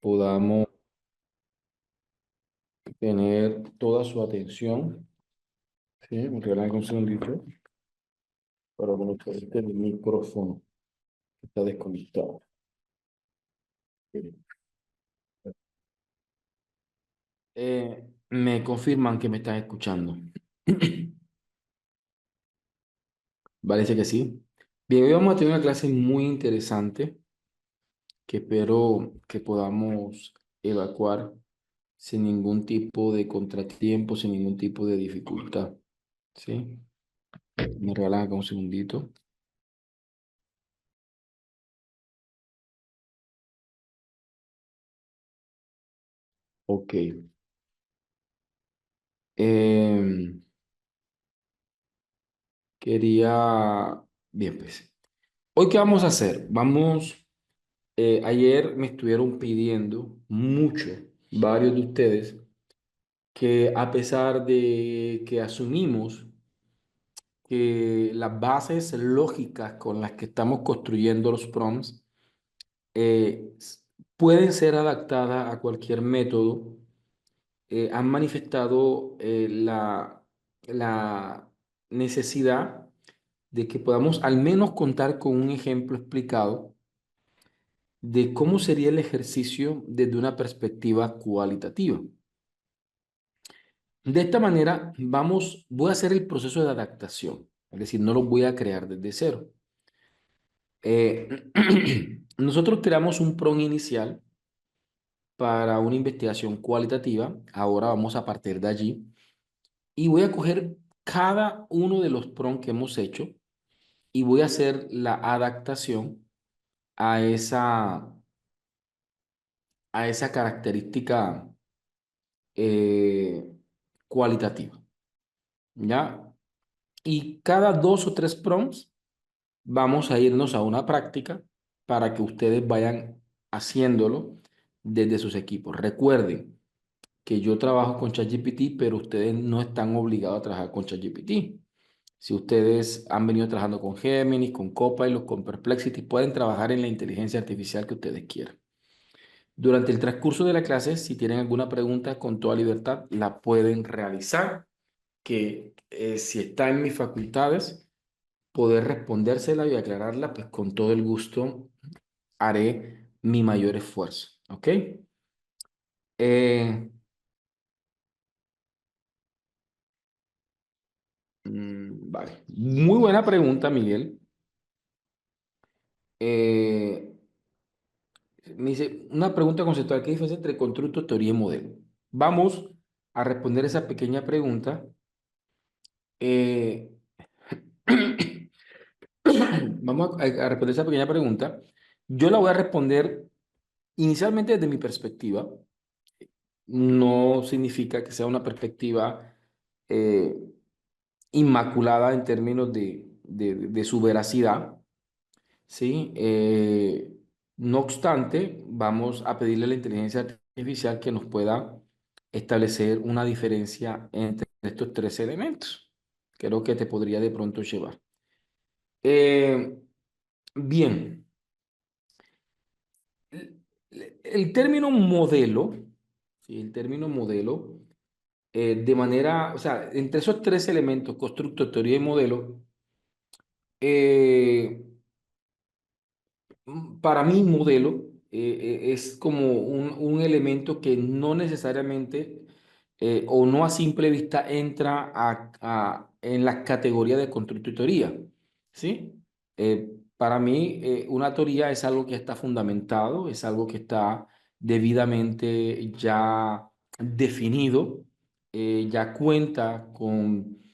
podamos tener toda su atención. Sí, me regalan un segundito para conectar el micrófono que está desconectado. Me confirman que me están escuchando. Parece que sí. Bien, hoy vamos a tener una clase muy interesante que espero que podamos evacuar sin ningún tipo de contratiempo, sin ningún tipo de dificultad. ¿Sí? Me regalan acá un segundito. Ok. Em, quería... Bien, pues. ¿Hoy qué vamos a hacer? Ayer me estuvieron pidiendo mucho, varios de ustedes, que a pesar de que asumimos que las bases lógicas con las que estamos construyendo los prompts pueden ser adaptadas a cualquier método, han manifestado la necesidad de que podamos al menos contar con un ejemplo explicado de cómo sería el ejercicio desde una perspectiva cualitativa. De esta manera, voy a hacer el proceso de adaptación, es decir, no lo voy a crear desde cero. Eh, nosotros creamos un prompt inicial para una investigación cualitativa. Ahora vamos a partir de allí y voy a coger cada uno de los prompts que hemos hecho y voy a hacer la adaptación a esa característica eh, cualitativa, ¿ya? Y cada dos o tres prompts vamos a irnos a una práctica para que ustedes vayan haciéndolo desde sus equipos. Recuerden que yo trabajo con ChatGPT, pero ustedes no están obligados a trabajar con ChatGPT. Si ustedes han venido trabajando con Gemini, con Copilot, con Perplexity, pueden trabajar en la inteligencia artificial que ustedes quieran. Durante el transcurso de la clase, si tienen alguna pregunta, con toda libertad la pueden realizar, que si está en mis facultades, poder respondérsela y aclararla, pues con todo el gusto haré mi mayor esfuerzo. ¿Ok? Eh, vale. Muy buena pregunta, Miguel. Eh, Me dice, una pregunta conceptual, ¿qué diferencia entre constructo, teoría y modelo? Vamos a responder esa pequeña pregunta. eh, Vamos a responder esa pequeña pregunta. Yo la voy a responder inicialmente desde mi perspectiva. No significa que sea una perspectiva eh, inmaculada en términos de su veracidad, ¿sí? No obstante, vamos a pedirle a la inteligencia artificial que nos pueda establecer una diferencia entre estos tres elementos. Creo que te podría de pronto llevar. Eh, bien, el término modelo, ¿sí? El término modelo, de manera, o sea, entre esos tres elementos, constructo, teoría y modelo, eh, para mí, modelo es como un elemento que no necesariamente o no a simple vista entra en la categoría de constructo y teoría, ¿sí? Para mí, una teoría es algo que está fundamentado, es algo que está debidamente ya definido, ya cuenta con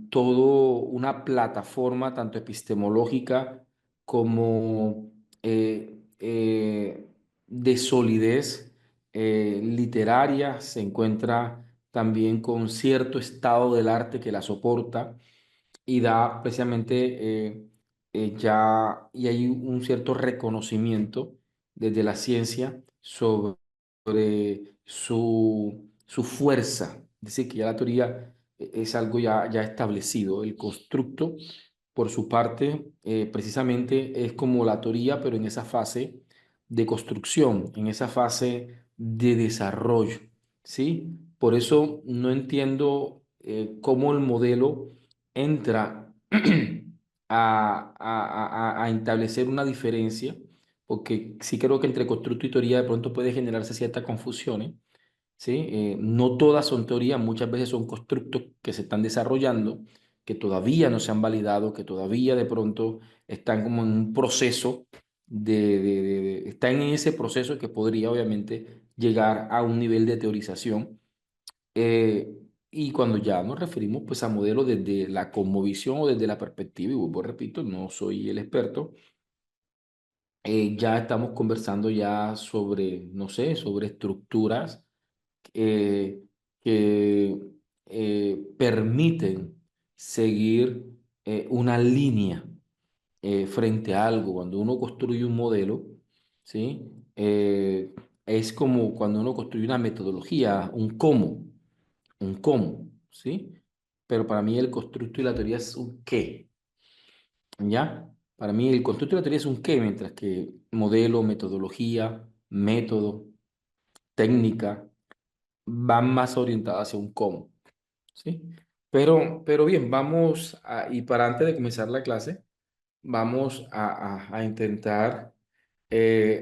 todo una plataforma tanto epistemológica como de solidez literaria, se encuentra también con cierto estado del arte que la soporta y da precisamente y hay un cierto reconocimiento desde la ciencia sobre su fuerza. Es decir, que ya la teoría es algo ya establecido. El constructo, por su parte, precisamente es como la teoría, pero en esa fase de construcción, en esa fase de desarrollo, ¿sí? Por eso no entiendo cómo el modelo entra a establecer una diferencia, porque sí creo que entre constructo y teoría de pronto puede generarse ciertas confusiones, ¿sí? No todas son teorías, muchas veces son constructos que se están desarrollando, que todavía no se han validado, que todavía de pronto están como en un proceso están en ese proceso que podría obviamente llegar a un nivel de teorización. eh, y cuando ya nos referimos pues a modelos desde la cosmovisión o desde la perspectiva, y vuelvo, repito, no soy el experto, ya estamos conversando ya sobre, no sé, sobre estructuras eh, que permiten seguir una línea frente a algo. Cuando uno construye un modelo, ¿sí? Es como cuando uno construye una metodología, un cómo, ¿sí? Pero para mí el constructo y la teoría es un qué, ¿ya? Para mí el constructo y la teoría es un qué, mientras que modelo, metodología, método, técnica, van más orientadas hacia un cómo, ¿sí? Pero bien, y para antes de comenzar la clase, vamos a intentar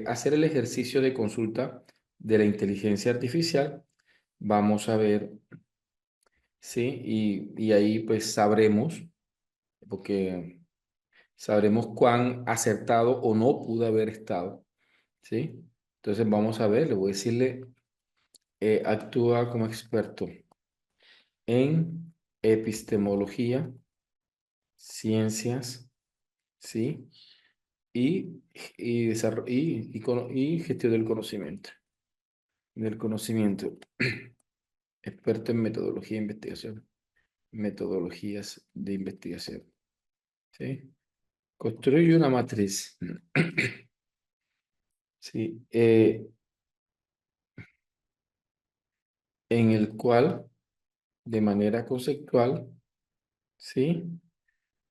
hacer el ejercicio de consulta de la inteligencia artificial. Vamos a ver, ¿sí? Y ahí pues sabremos, porque sabremos cuán acertado o no pudo haber estado, ¿sí? Entonces vamos a ver, le voy a decirle, actúa como experto en epistemología, ciencias, ¿sí? Y gestión del conocimiento, experto en metodología de investigación, metodologías de investigación, ¿sí? Construye una matriz, ¿sí? En el cual, de manera conceptual, ¿sí?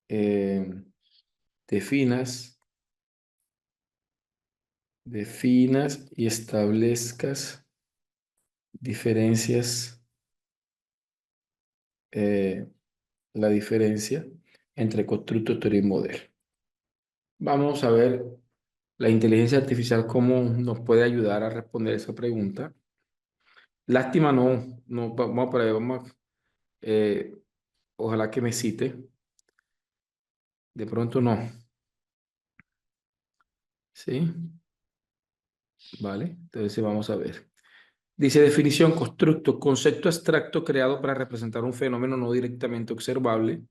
Eh, definas, definas y establezcas diferencias, eh, la diferencia entre constructo, teoría y modelo. Vamos a ver la inteligencia artificial cómo nos puede ayudar a responder esa pregunta. Lástima, no, vamos para allá, eh, ojalá que me cite. De pronto no, ¿sí? Vale, entonces vamos a ver. Dice definición, constructo, concepto abstracto creado para representar un fenómeno no directamente observable,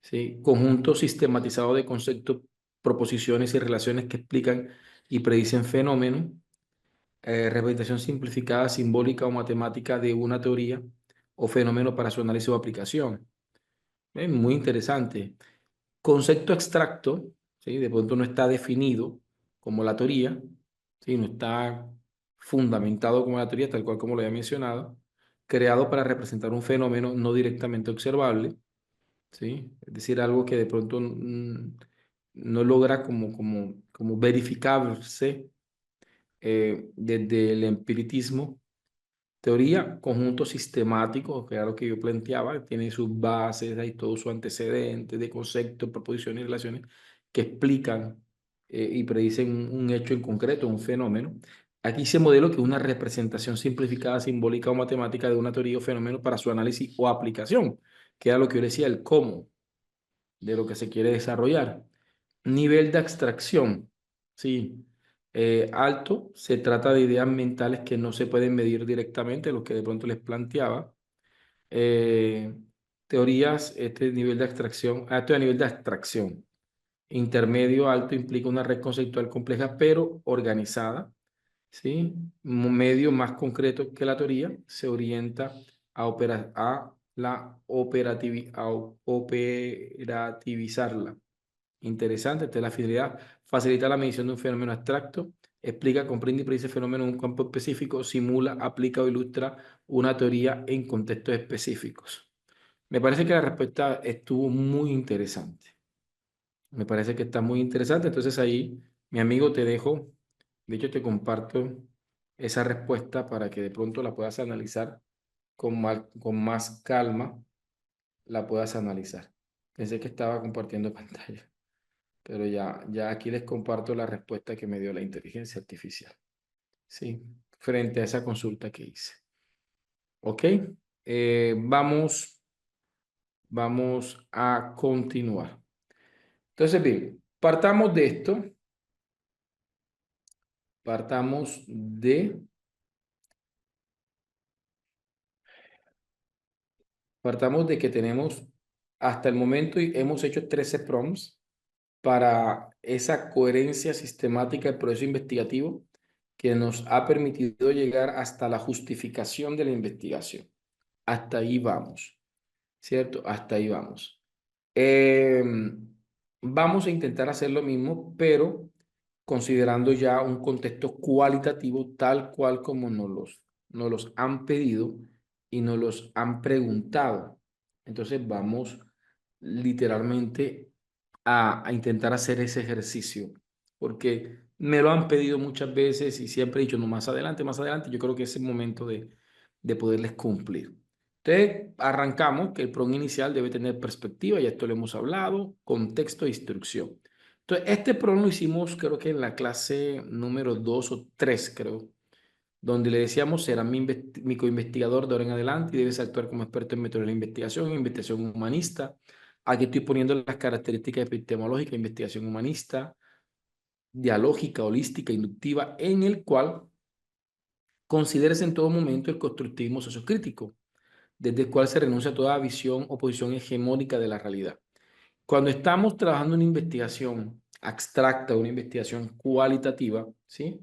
¿sí? Conjunto sistematizado de conceptos, proposiciones y relaciones que explican y predicen fenómenos. Representación simplificada, simbólica o matemática de una teoría o fenómeno para su análisis o aplicación. Muy interesante. Concepto abstracto, ¿sí? De pronto no está definido como la teoría, ¿sí? No está fundamentado como la teoría, tal cual como lo había mencionado, creado para representar un fenómeno no directamente observable, ¿sí? Es decir, algo que de pronto no logra como verificarse desde el empiricismo. Teoría, conjunto sistemático, que era lo que yo planteaba, tiene sus bases, hay todo su antecedente de conceptos, proposiciones y relaciones que explican y predicen un hecho en concreto, un fenómeno. Aquí se modelo que es una representación simplificada, simbólica o matemática de una teoría o fenómeno para su análisis o aplicación, que era lo que yo decía, el cómo de lo que se quiere desarrollar. Nivel de abstracción, sí. Alto, se trata de ideas mentales que no se pueden medir directamente, lo que de pronto les planteaba. Eh, teorías, este nivel de abstracción, alto a nivel de abstracción. Intermedio, alto implica una red conceptual compleja, pero organizada, ¿sí? Medio, más concreto que la teoría, se orienta a operativizarla. Interesante, esta es la finalidad. Facilita la medición de un fenómeno abstracto, explica, comprende y predice el fenómeno en un campo específico, simula, aplica o ilustra una teoría en contextos específicos. Me parece que la respuesta estuvo muy interesante. Me parece que está muy interesante. Entonces ahí, mi amigo, te dejo De hecho, te comparto esa respuesta para que de pronto la puedas analizar con más calma, la puedas analizar. Pensé que estaba compartiendo pantalla, pero ya aquí les comparto la respuesta que me dio la inteligencia artificial. Sí, frente a esa consulta que hice. ¿Ok? Vamos a continuar. Entonces, bien, partamos de, partamos de que tenemos hasta el momento y hemos hecho 13 prompts para esa coherencia sistemática del proceso investigativo que nos ha permitido llegar hasta la justificación de la investigación. Hasta ahí vamos, ¿cierto? Hasta ahí vamos. Eh, Vamos a intentar hacer lo mismo, pero considerando ya un contexto cualitativo tal cual como nos los han pedido y nos los han preguntado. Entonces vamos literalmente a intentar hacer ese ejercicio, porque me lo han pedido muchas veces y siempre he dicho, no, más adelante, yo creo que es el momento de poderles cumplir. Entonces, arrancamos que el prompt inicial debe tener perspectiva, ya esto lo hemos hablado, contexto e instrucción. Entonces, este prompt lo hicimos creo que en la clase número 2 o 3 creo, donde le decíamos, será mi coinvestigador de ahora en adelante y debes actuar como experto en metodología de investigación humanista. Aquí estoy poniendo las características epistemológicas, investigación humanista, dialógica, holística, inductiva, en el cual consideres en todo momento el constructivismo sociocrítico, desde el cual se renuncia a toda visión o posición hegemónica de la realidad. Cuando estamos trabajando en una investigación abstracta, una investigación cualitativa, ¿sí?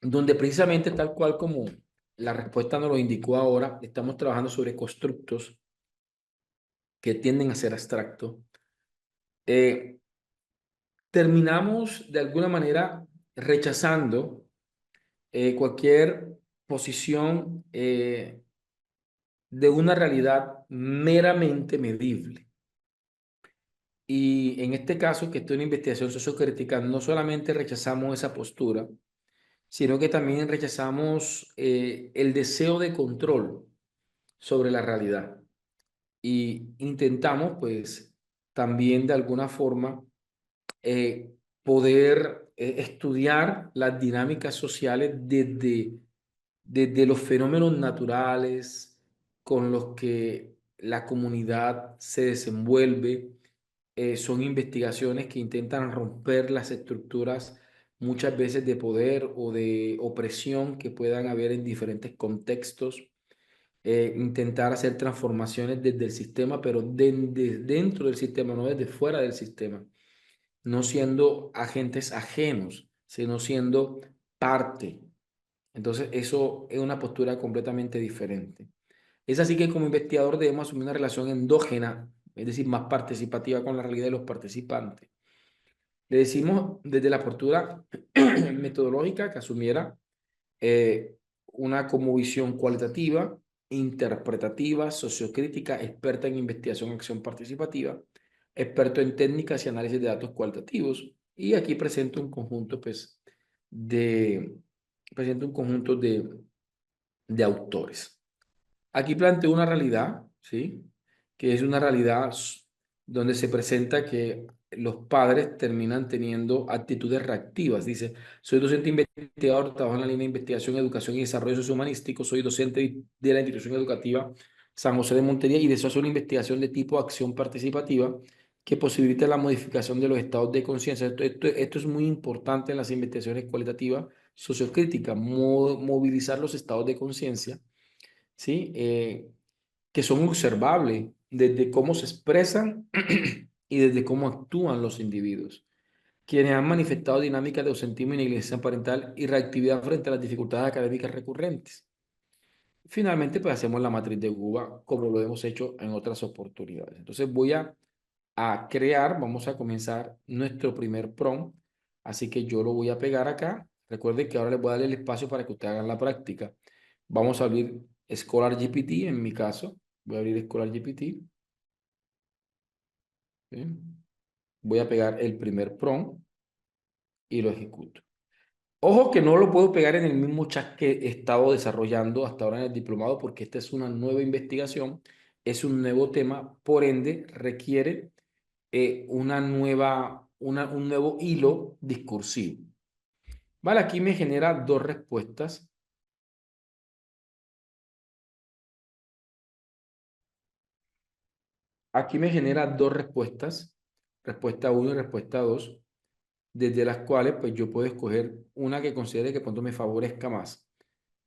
Donde precisamente tal cual como la respuesta nos lo indicó ahora, estamos trabajando sobre constructos que tienden a ser abstractos. Eh, Terminamos de alguna manera rechazando cualquier posición de una realidad meramente medible. Y en este caso, que esto es una investigación sociocrítica, no solamente rechazamos esa postura, sino que también rechazamos el deseo de control sobre la realidad. Y intentamos, pues, también de alguna forma poder estudiar las dinámicas sociales desde los fenómenos naturales con los que la comunidad se desenvuelve. Son investigaciones que intentan romper las estructuras muchas veces de poder o de opresión que puedan haber en diferentes contextos. Intentar hacer transformaciones desde el sistema, pero dentro del sistema, no desde fuera del sistema, no siendo agentes ajenos, sino siendo parte. Entonces, eso es una postura completamente diferente. Es así que como investigador debemos asumir una relación endógena, es decir, más participativa con la realidad de los participantes. Le decimos desde la postura metodológica que asumiera eh, una como visión cualitativa, interpretativa, sociocrítica, experta en investigación y acción participativa, experto en técnicas y análisis de datos cualitativos. Y aquí presento un conjunto, pues, de, presento un conjunto de autores. Aquí planteo una realidad, ¿sí? Que es una realidad donde se presenta que los padres terminan teniendo actitudes reactivas. Dice, soy docente investigador, trabajo en la línea de investigación, educación y desarrollo sociohumanístico, soy docente de la institución educativa San José de Montería y deseo hacer una investigación de tipo acción participativa que posibilite la modificación de los estados de conciencia. Esto es muy importante en las investigaciones cualitativas sociocríticas, movilizar los estados de conciencia, ¿sí? Que son observables desde cómo se expresan y desde cómo actúan los individuos, quienes han manifestado dinámicas de ausentismo y negligencia parental y reactividad frente a las dificultades académicas recurrentes. Finalmente, pues hacemos la matriz de Guba como lo hemos hecho en otras oportunidades. Entonces voy a crear, vamos a comenzar nuestro primer prompt, así que yo lo voy a pegar acá. Recuerden que ahora les voy a dar el espacio para que ustedes hagan la práctica. Vamos a abrir Scholar GPT, en mi caso. Voy a abrir Scholar GPT. ¿Sí? Voy a pegar el primer prompt. y lo ejecuto. Ojo que no lo puedo pegar en el mismo chat que he estado desarrollando hasta ahora en el diplomado porque esta es una nueva investigación, es un nuevo tema, por ende requiere un nuevo hilo discursivo. Vale, aquí me genera dos respuestas. Aquí me genera dos respuestas, respuesta uno y respuesta 2, desde las cuales pues yo puedo escoger una que considere que pronto me favorezca más.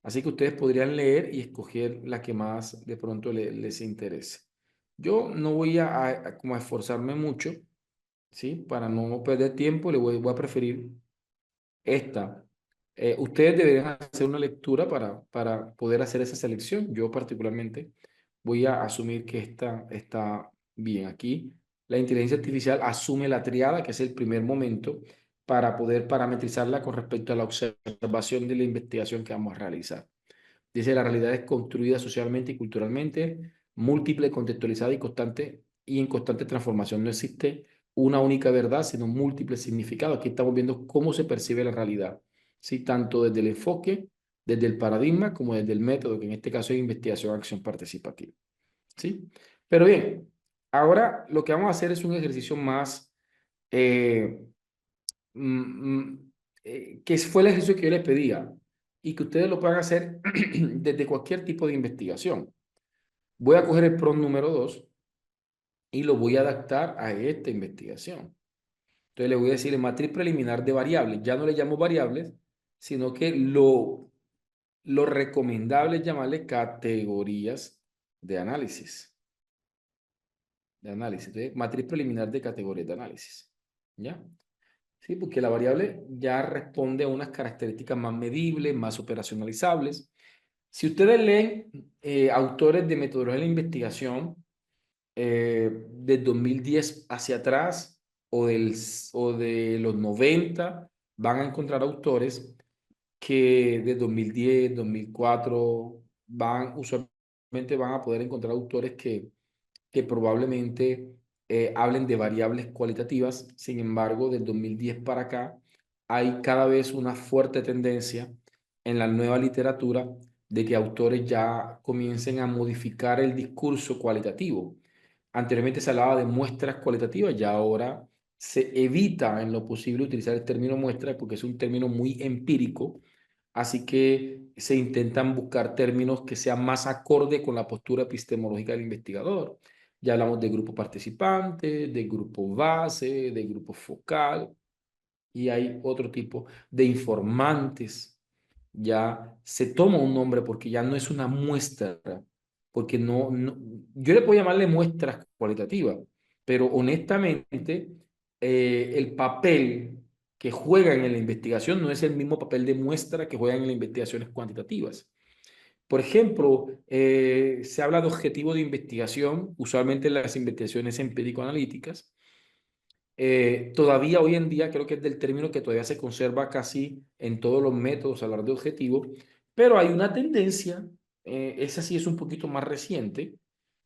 Así que ustedes podrían leer y escoger la que más de pronto les interese. Yo no voy como a esforzarme mucho, ¿sí? Para no perder tiempo, voy a preferir esta. Ustedes deberían hacer una lectura para poder hacer esa selección. Yo particularmente voy a asumir que esta está bien aquí. La inteligencia artificial asume la triada, que es el primer momento, para poder parametrizarla con respecto a la observación de la investigación que vamos a realizar. Dice, la realidad es construida socialmente y culturalmente, múltiple, contextualizada y en constante transformación. No existe una única verdad, sino múltiples significados. Aquí estamos viendo cómo se percibe la realidad, ¿sí? Tanto desde el enfoque, desde el paradigma, como desde el método, que en este caso es investigación, acción participativa, ¿sí? Pero bien, ahora lo que vamos a hacer es un ejercicio más, eh, mm, que fue el ejercicio que yo les pedía y que ustedes lo puedan hacer desde cualquier tipo de investigación. Voy a coger el prompt número 2 y lo voy a adaptar a esta investigación. Entonces le voy a decir en matriz preliminar de variables. Ya no le llamo variables, sino que lo recomendable es llamarle categorías de análisis. De análisis. Entonces, matriz preliminar de categorías de análisis. ¿Ya? Sí, porque la variable ya responde a unas características más medibles, más operacionalizables. Si ustedes leen autores de metodología de la investigación de 2010 hacia atrás o de los 90, van a encontrar autores que de 2010, 2004, usualmente van a poder encontrar autores que probablemente hablen de variables cualitativas. Sin embargo, del 2010 para acá hay cada vez una fuerte tendencia en la nueva literatura de que autores ya comiencen a modificar el discurso cualitativo. Anteriormente se hablaba de muestras cualitativas, ya ahora se evita en lo posible utilizar el término muestra porque es un término muy empírico, así que se intentan buscar términos que sean más acorde con la postura epistemológica del investigador. Ya hablamos de grupo participante, de grupo base, de grupo focal y hay otro tipo de informantes. Ya se toma un nombre porque ya no es una muestra, porque yo le puedo llamarle muestras cualitativas, pero honestamente el papel que juegan en la investigación no es el mismo papel de muestra que juegan en las investigaciones cuantitativas. Por ejemplo, se habla de objetivo de investigación, usualmente en las investigaciones empírico-analíticas. Todavía hoy en día creo que es del término que todavía se conserva casi en todos los métodos hablar de objetivo, pero hay una tendencia, esa sí es un poquito más reciente,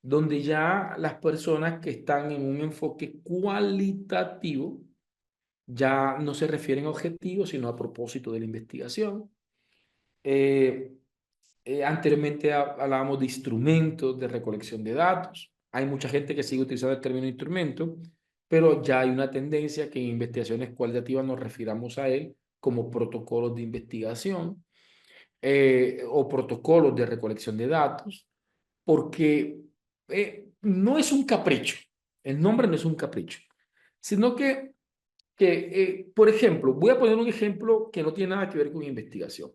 donde ya las personas que están en un enfoque cualitativo ya no se refieren a objetivos, sino a propósito de la investigación. Eh, Anteriormente hablábamos de instrumentos de recolección de datos. Hay mucha gente que sigue utilizando el término instrumento, pero ya hay una tendencia que en investigaciones cualitativas nos refiramos a él como protocolos de investigación o protocolos de recolección de datos, porque no es un capricho. El nombre no es un capricho, sino que por ejemplo, voy a poner un ejemplo que no tiene nada que ver con investigación.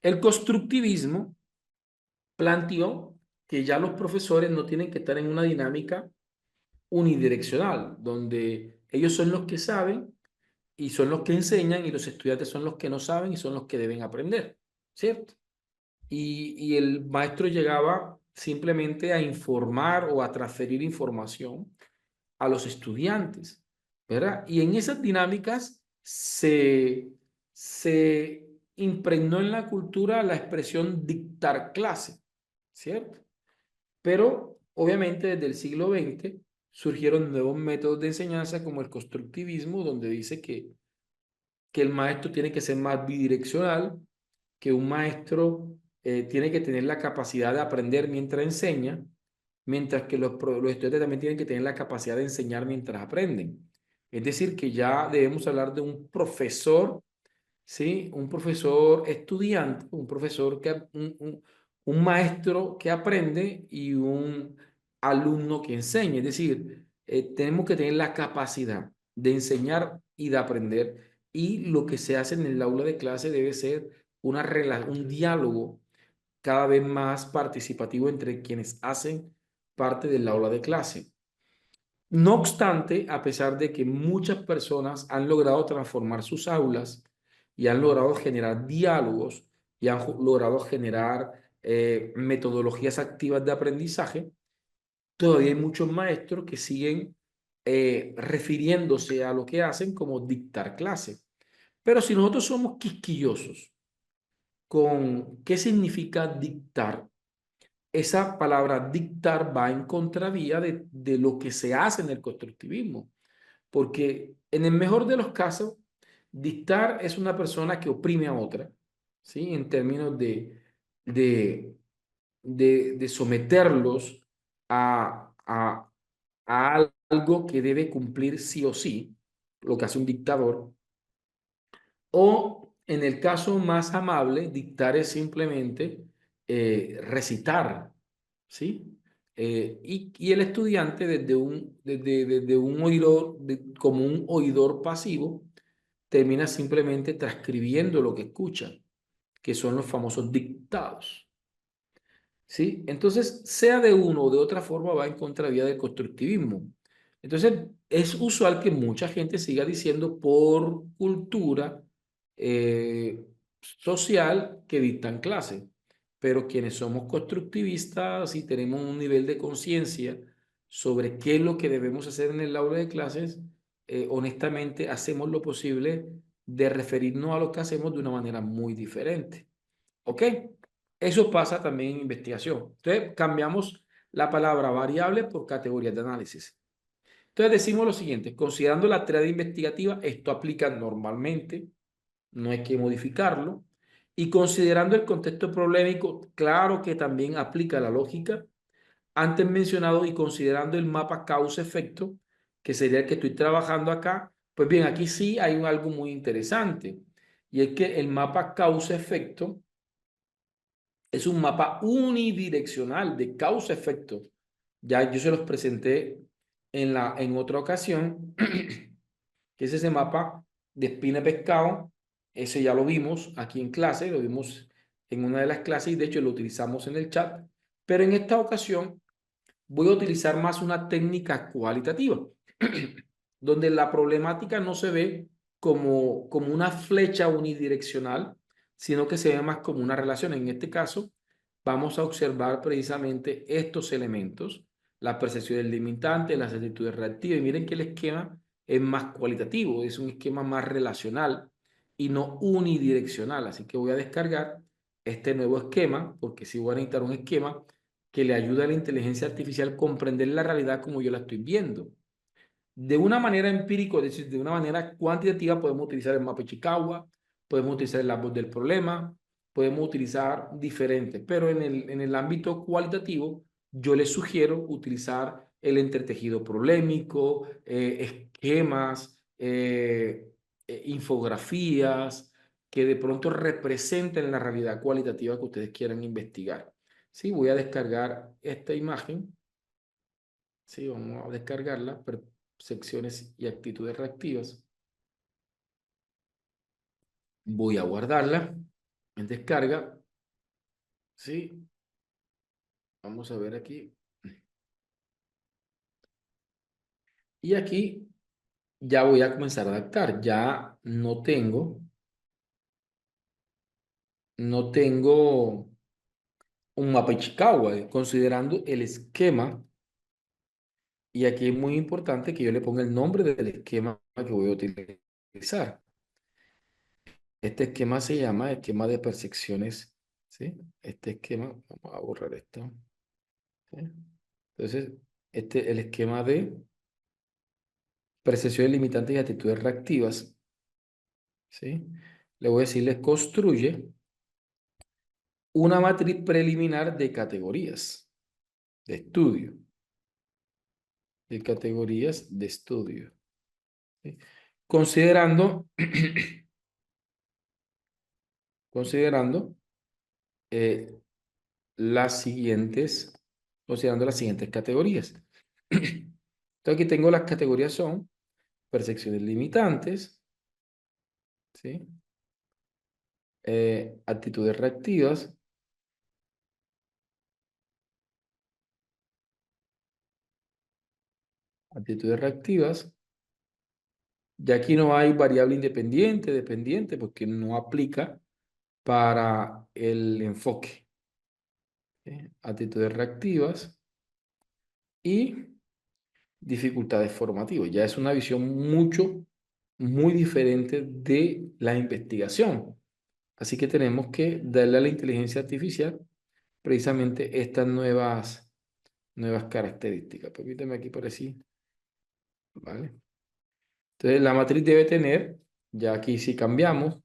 El constructivismo planteó que ya los profesores no tienen que estar en una dinámica unidireccional, donde ellos son los que saben y son los que enseñan y los estudiantes son los que no saben y son los que deben aprender, ¿cierto? Y el maestro llegaba simplemente a informar o a transferir información a los estudiantes, ¿verdad? Y en esas dinámicas se impregnó en la cultura la expresión dictar clase, ¿cierto? Pero obviamente desde el siglo XX surgieron nuevos métodos de enseñanza como el constructivismo, donde dice que que el maestro tiene que ser más bidireccional, que un maestro tiene que tener la capacidad de aprender mientras enseña, mientras que los estudiantes también tienen que tener la capacidad de enseñar mientras aprenden. Es decir, que ya debemos hablar de un profesor, ¿sí? Un profesor estudiante, un profesor un maestro que aprende y un alumno que enseña. Es decir, tenemos que tener la capacidad de enseñar y de aprender. Y lo que se hace en el aula de clase debe ser un diálogo cada vez más participativo entre quienes hacen parte del aula de clase. No obstante, a pesar de que muchas personas han logrado transformar sus aulas y han logrado generar diálogos y han logrado generar metodologías activas de aprendizaje, todavía hay muchos maestros que siguen refiriéndose a lo que hacen como dictar clase. Pero si nosotros somos quisquillosos con qué significa dictar, esa palabra dictar va en contravía de lo que se hace en el constructivismo. Porque en el mejor de los casos, dictar es una persona que oprime a otra, ¿sí? En términos de, de someterlos a algo que debe cumplir sí o sí, lo que hace un dictador. O en el caso más amable, dictar es simplemente recitar, ¿sí? Y el estudiante desde un oidor, como un oidor pasivo, termina simplemente transcribiendo lo que escucha, que son los famosos dictados. ¿Sí? Entonces, sea de uno o de otra forma, va en contravía del constructivismo. Entonces, es usual que mucha gente siga diciendo por cultura social que dictan clase, pero quienes somos constructivistas y tenemos un nivel de conciencia sobre qué es lo que debemos hacer en el aula de clases, honestamente hacemos lo posible de referirnos a lo que hacemos de una manera muy diferente. ¿Ok? Eso pasa también en investigación. Entonces, cambiamos la palabra variable por categorías de análisis. Entonces, decimos lo siguiente, considerando la tarea investigativa, esto aplica normalmente, no hay que modificarlo, y considerando el contexto problemático, claro que también aplica la lógica antes mencionado y considerando el mapa causa-efecto, que sería el que estoy trabajando acá, pues bien, aquí sí hay algo muy interesante, y es que el mapa causa-efecto es un mapa unidireccional de causa-efecto. Ya yo se los presenté en otra ocasión, que es ese mapa de espina de pescado. Ese ya lo vimos aquí en clase, lo vimos en una de las clases y de hecho lo utilizamos en el chat. Pero en esta ocasión voy a utilizar más una técnica cualitativa, donde la problemática no se ve como una flecha unidireccional, sino que se ve más como una relación. En este caso, vamos a observar precisamente estos elementos, la percepción del limitante, las actitudes reactivas. Y miren que el esquema es más cualitativo, es un esquema más relacional y no unidireccional. Así que voy a descargar este nuevo esquema, porque si voy a necesitar un esquema que le ayude a la inteligencia artificial a comprender la realidad como yo la estoy viendo. De una manera empírica, es decir, de una manera cuantitativa, podemos utilizar el mapa de Chicagua, podemos utilizar el árbol del problema, podemos utilizar diferentes, pero en el ámbito cualitativo, yo les sugiero utilizar el entretejido problemático, esquemas, infografías que de pronto representen la realidad cualitativa que ustedes quieran investigar. Sí, voy a descargar esta imagen. Sí, vamos a descargarla. Secciones y actitudes reactivas. Voy a guardarla en descarga. Sí, vamos a ver aquí. Y aquí ya voy a comenzar a adaptar. Ya no tengo un mapa de Chicago, considerando el esquema. Y aquí es muy importante que yo le ponga el nombre del esquema que voy a utilizar. Este esquema se llama esquema de percepciones. ¿Sí? Este esquema, vamos a borrar esto. ¿Sí? Entonces, el esquema de percepciones limitantes y actitudes reactivas. ¿sí? Le voy a decirle construye una matriz preliminar de categorías de estudio, de categorías de estudio, ¿sí? Considerando, considerando eh, las siguientes, considerando las siguientes categorías. Entonces aquí tengo las categorías son percepciones limitantes, ¿sí? Actitudes reactivas, actitudes reactivas. Ya aquí no hay variable independiente, dependiente, porque no aplica para el enfoque. ¿Sí? Actitudes reactivas y dificultades formativas. Ya es una visión muy diferente de la investigación. Así que tenemos que darle a la inteligencia artificial precisamente estas nuevas características. Permíteme aquí por así, ¿vale? Entonces, la matriz debe tener, ya aquí si cambiamos,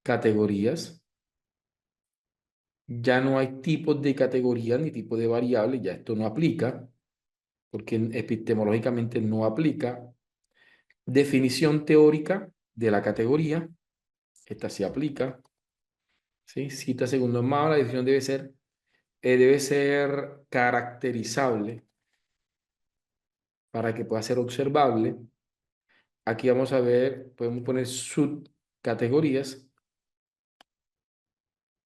categorías. Ya no hay tipos de categorías ni tipos de variables, ya esto no aplica, porque epistemológicamente no aplica. Definición teórica de la categoría, esta sí aplica, ¿sí? Cita segundo más, la definición debe ser caracterizable para que pueda ser observable. Aquí vamos a ver, podemos poner subcategorías,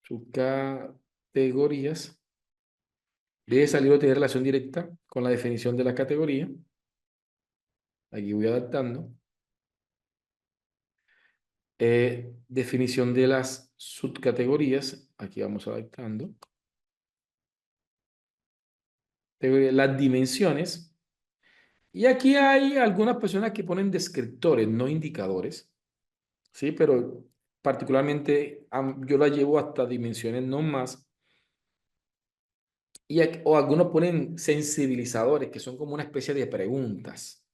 subcategorías. Debe salir o tener relación directa con la definición de la categoría. Aquí voy adaptando. Definición de las subcategorías. Aquí vamos adaptando. Las dimensiones. Y aquí hay algunas personas que ponen descriptores, no indicadores. ¿Sí? Pero particularmente yo la llevo hasta dimensiones no más. O algunos ponen sensibilizadores, que son como una especie de preguntas.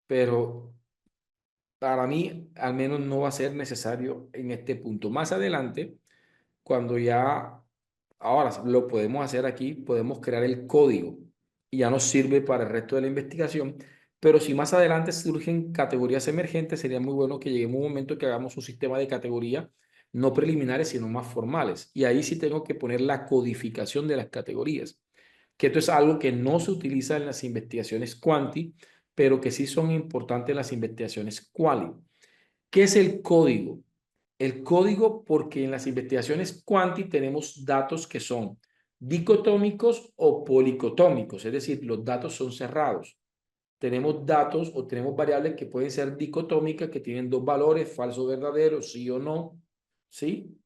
Pero para mí, al menos no va a ser necesario en este punto. Más adelante, cuando ya, ahora lo podemos hacer aquí, podemos crear el código y ya nos sirve para el resto de la investigación. Pero si más adelante surgen categorías emergentes, sería muy bueno que lleguemos a un momento que hagamos un sistema de categorías no preliminares, sino más formales. Y ahí sí tengo que poner la codificación de las categorías, que esto es algo que no se utiliza en las investigaciones quanti, pero que sí son importantes en las investigaciones quali. ¿Qué es el código? El código, porque en las investigaciones quanti tenemos datos que son dicotómicos o policotómicos, es decir, los datos son cerrados. Tenemos datos o tenemos variables que pueden ser dicotómicas, que tienen dos valores, falso o verdadero, sí o no, ¿sí?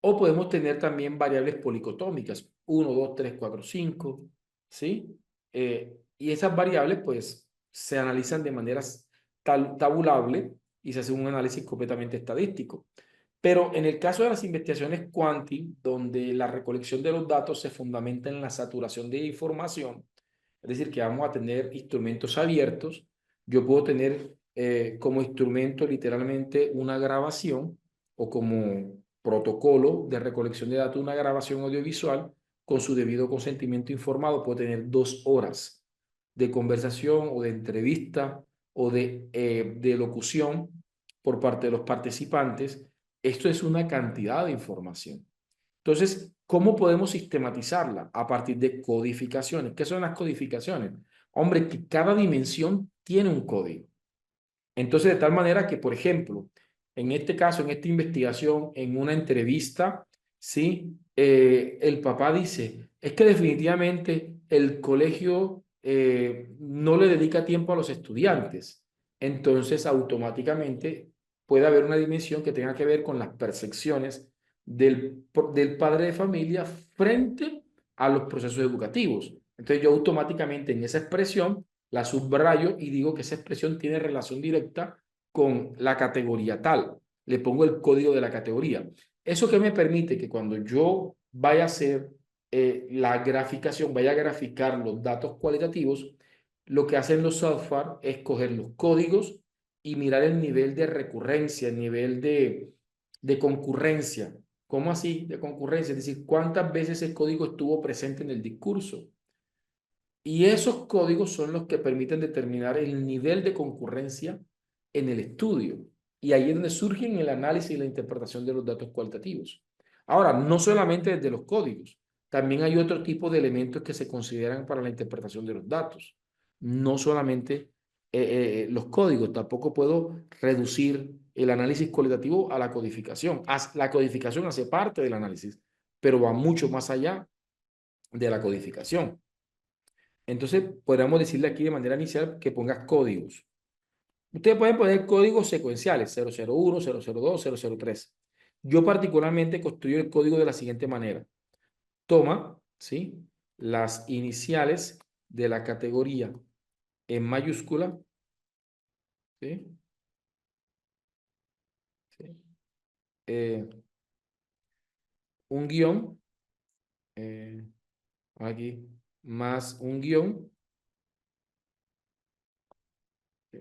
O podemos tener también variables policotómicas, 1, 2, 3, 4, 5, ¿sí? Y esas variables, pues, se analizan de manera tabulable y se hace un análisis completamente estadístico. Pero en el caso de las investigaciones quanti, donde la recolección de los datos se fundamenta en la saturación de información, es decir, que vamos a tener instrumentos abiertos, yo puedo tener como instrumento literalmente una grabación o como protocolo de recolección de datos una grabación audiovisual con su debido consentimiento informado. Puedo tener 2 horas de conversación o de entrevista o de locución por parte de los participantes. Esto es una cantidad de información. Entonces, ¿cómo podemos sistematizarla? A partir de codificaciones. ¿Qué son las codificaciones? Hombre, que cada dimensión tiene un código. Entonces, de tal manera que, por ejemplo, en este caso, en esta investigación, en una entrevista, ¿sí? El papá dice, es que definitivamente el colegio no le dedica tiempo a los estudiantes. Entonces, automáticamente puede haber una dimensión que tenga que ver con las percepciones del padre de familia frente a los procesos educativos. Entonces, yo automáticamente en esa expresión la subrayo y digo que esa expresión tiene relación directa con la categoría tal. Le pongo el código de la categoría. Eso que me permite que cuando yo vaya a hacer la graficación, vaya a graficar los datos cualitativos, lo que hacen los software es coger los códigos y mirar el nivel de recurrencia, el nivel de concurrencia. ¿Cómo así? De concurrencia, es decir, cuántas veces el código estuvo presente en el discurso. Y esos códigos son los que permiten determinar el nivel de concurrencia en el estudio. Y ahí es donde surgen el análisis y la interpretación de los datos cualitativos. Ahora, no solamente desde los códigos, también hay otro tipo de elementos que se consideran para la interpretación de los datos. No solamente los códigos, tampoco puedo reducir el análisis cualitativo a la codificación. La codificación hace parte del análisis, pero va mucho más allá de la codificación. Entonces, podríamos decirle aquí de manera inicial que pongas códigos. Ustedes pueden poner códigos secuenciales, 001, 002, 003. Yo particularmente construyo el código de la siguiente manera. Toma, ¿sí?, las iniciales de la categoría en mayúscula, ¿sí? ¿Sí? Eh, un guión, eh, aquí, más un guión, ¿sí?,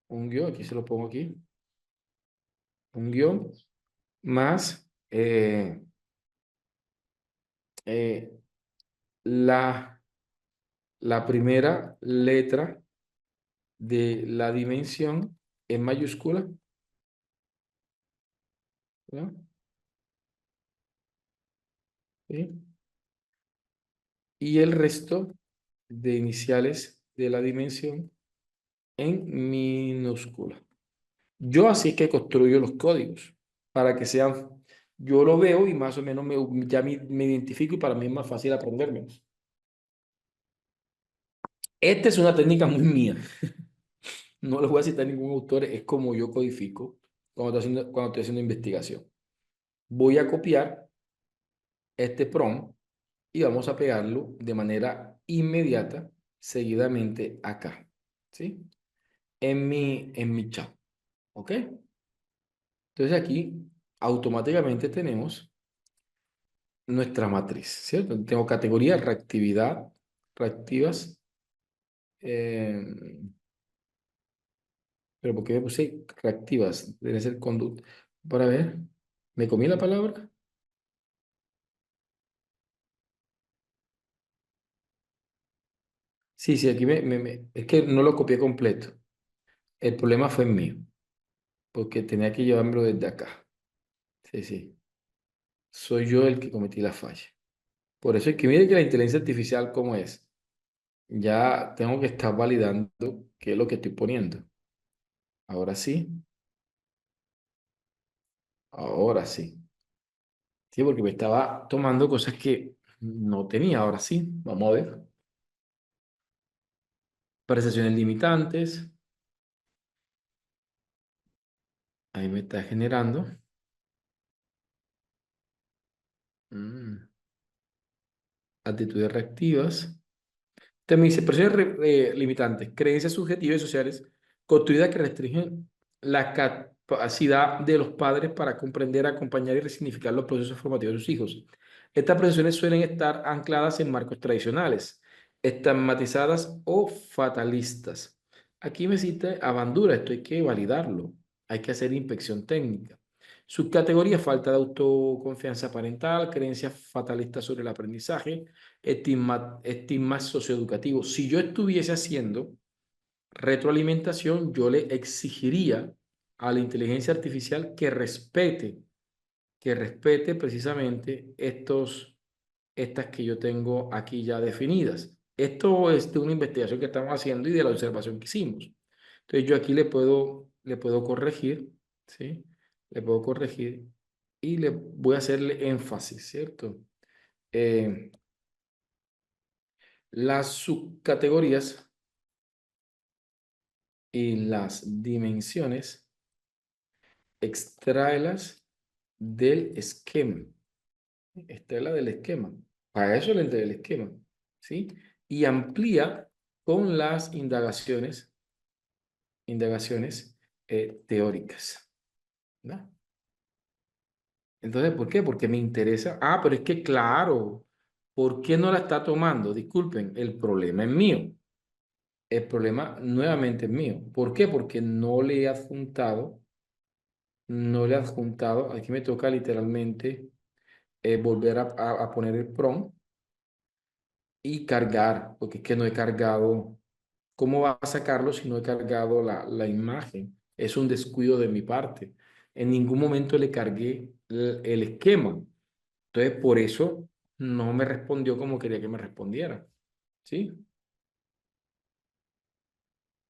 un guión, aquí se lo pongo aquí, un guión, más eh, la primera letra de la dimensión en mayúscula, ¿verdad? ¿Sí? Y el resto de iniciales de la dimensión en minúscula. Yo así que construyo los códigos para que sean, yo lo veo y más o menos ya me identifico y para mí es más fácil aprendérmelos. Esta es una técnica muy mía. No les voy a citar ningún autor, es como yo codifico cuando estoy haciendo investigación. Voy a copiar este prompt y vamos a pegarlo de manera inmediata, seguidamente acá, ¿sí? En mi chat, ¿ok? Entonces aquí automáticamente tenemos nuestra matriz, ¿cierto? Tengo categoría reactividad, reactivas, eh, pero ¿por qué me puse reactivas? Debe ser conducta. Para ver, ¿me comí la palabra? Sí, sí, aquí es que no lo copié completo. El problema fue mío, porque tenía que llevármelo desde acá. Sí, sí. Soy yo el que cometí la falla. Por eso es que mire que la inteligencia artificial, ¿cómo es? Ya tengo que estar validando qué es lo que estoy poniendo. Ahora sí, ahora sí. Sí, porque me estaba tomando cosas que no tenía. Ahora sí, vamos a ver. Prestaciones limitantes. Ahí me está generando. Mm, Actitudes reactivas. Te me dice presiones limitantes, creencias subjetivas y sociales construidas que restringen la capacidad de los padres para comprender, acompañar y resignificar los procesos formativos de sus hijos. Estas presiones suelen estar ancladas en marcos tradicionales, estigmatizadas o fatalistas. Aquí me cita a Bandura, esto hay que validarlo, hay que hacer inspección técnica. Subcategoría: falta de autoconfianza parental, creencias fatalistas sobre el aprendizaje, estigmas socioeducativos. Si yo estuviese haciendo retroalimentación, yo le exigiría a la inteligencia artificial que respete precisamente estas que yo tengo aquí ya definidas. Esto es de una investigación que estamos haciendo y de la observación que hicimos. Entonces yo aquí le puedo corregir, ¿sí? Le puedo corregir y le voy a hacerle énfasis, ¿cierto? Eh, las subcategorías y las dimensiones, extráelas del esquema. Extráela del esquema. Para eso le entregué el esquema, ¿sí? Y amplía con las indagaciones teóricas, ¿no? Entonces, ¿por qué? Porque me interesa. Ah, pero es que claro, ¿por qué no la está tomando? Disculpen, el problema es mío. El problema nuevamente es mío. ¿Por qué? Porque no le he adjuntado, aquí me toca literalmente volver a poner el prompt y cargar, porque es que no he cargado. ¿Cómo va a sacarlo si no he cargado la imagen? Es un descuido de mi parte. En ningún momento le cargué el esquema. Entonces, por eso no me respondió como quería que me respondiera. ¿Sí?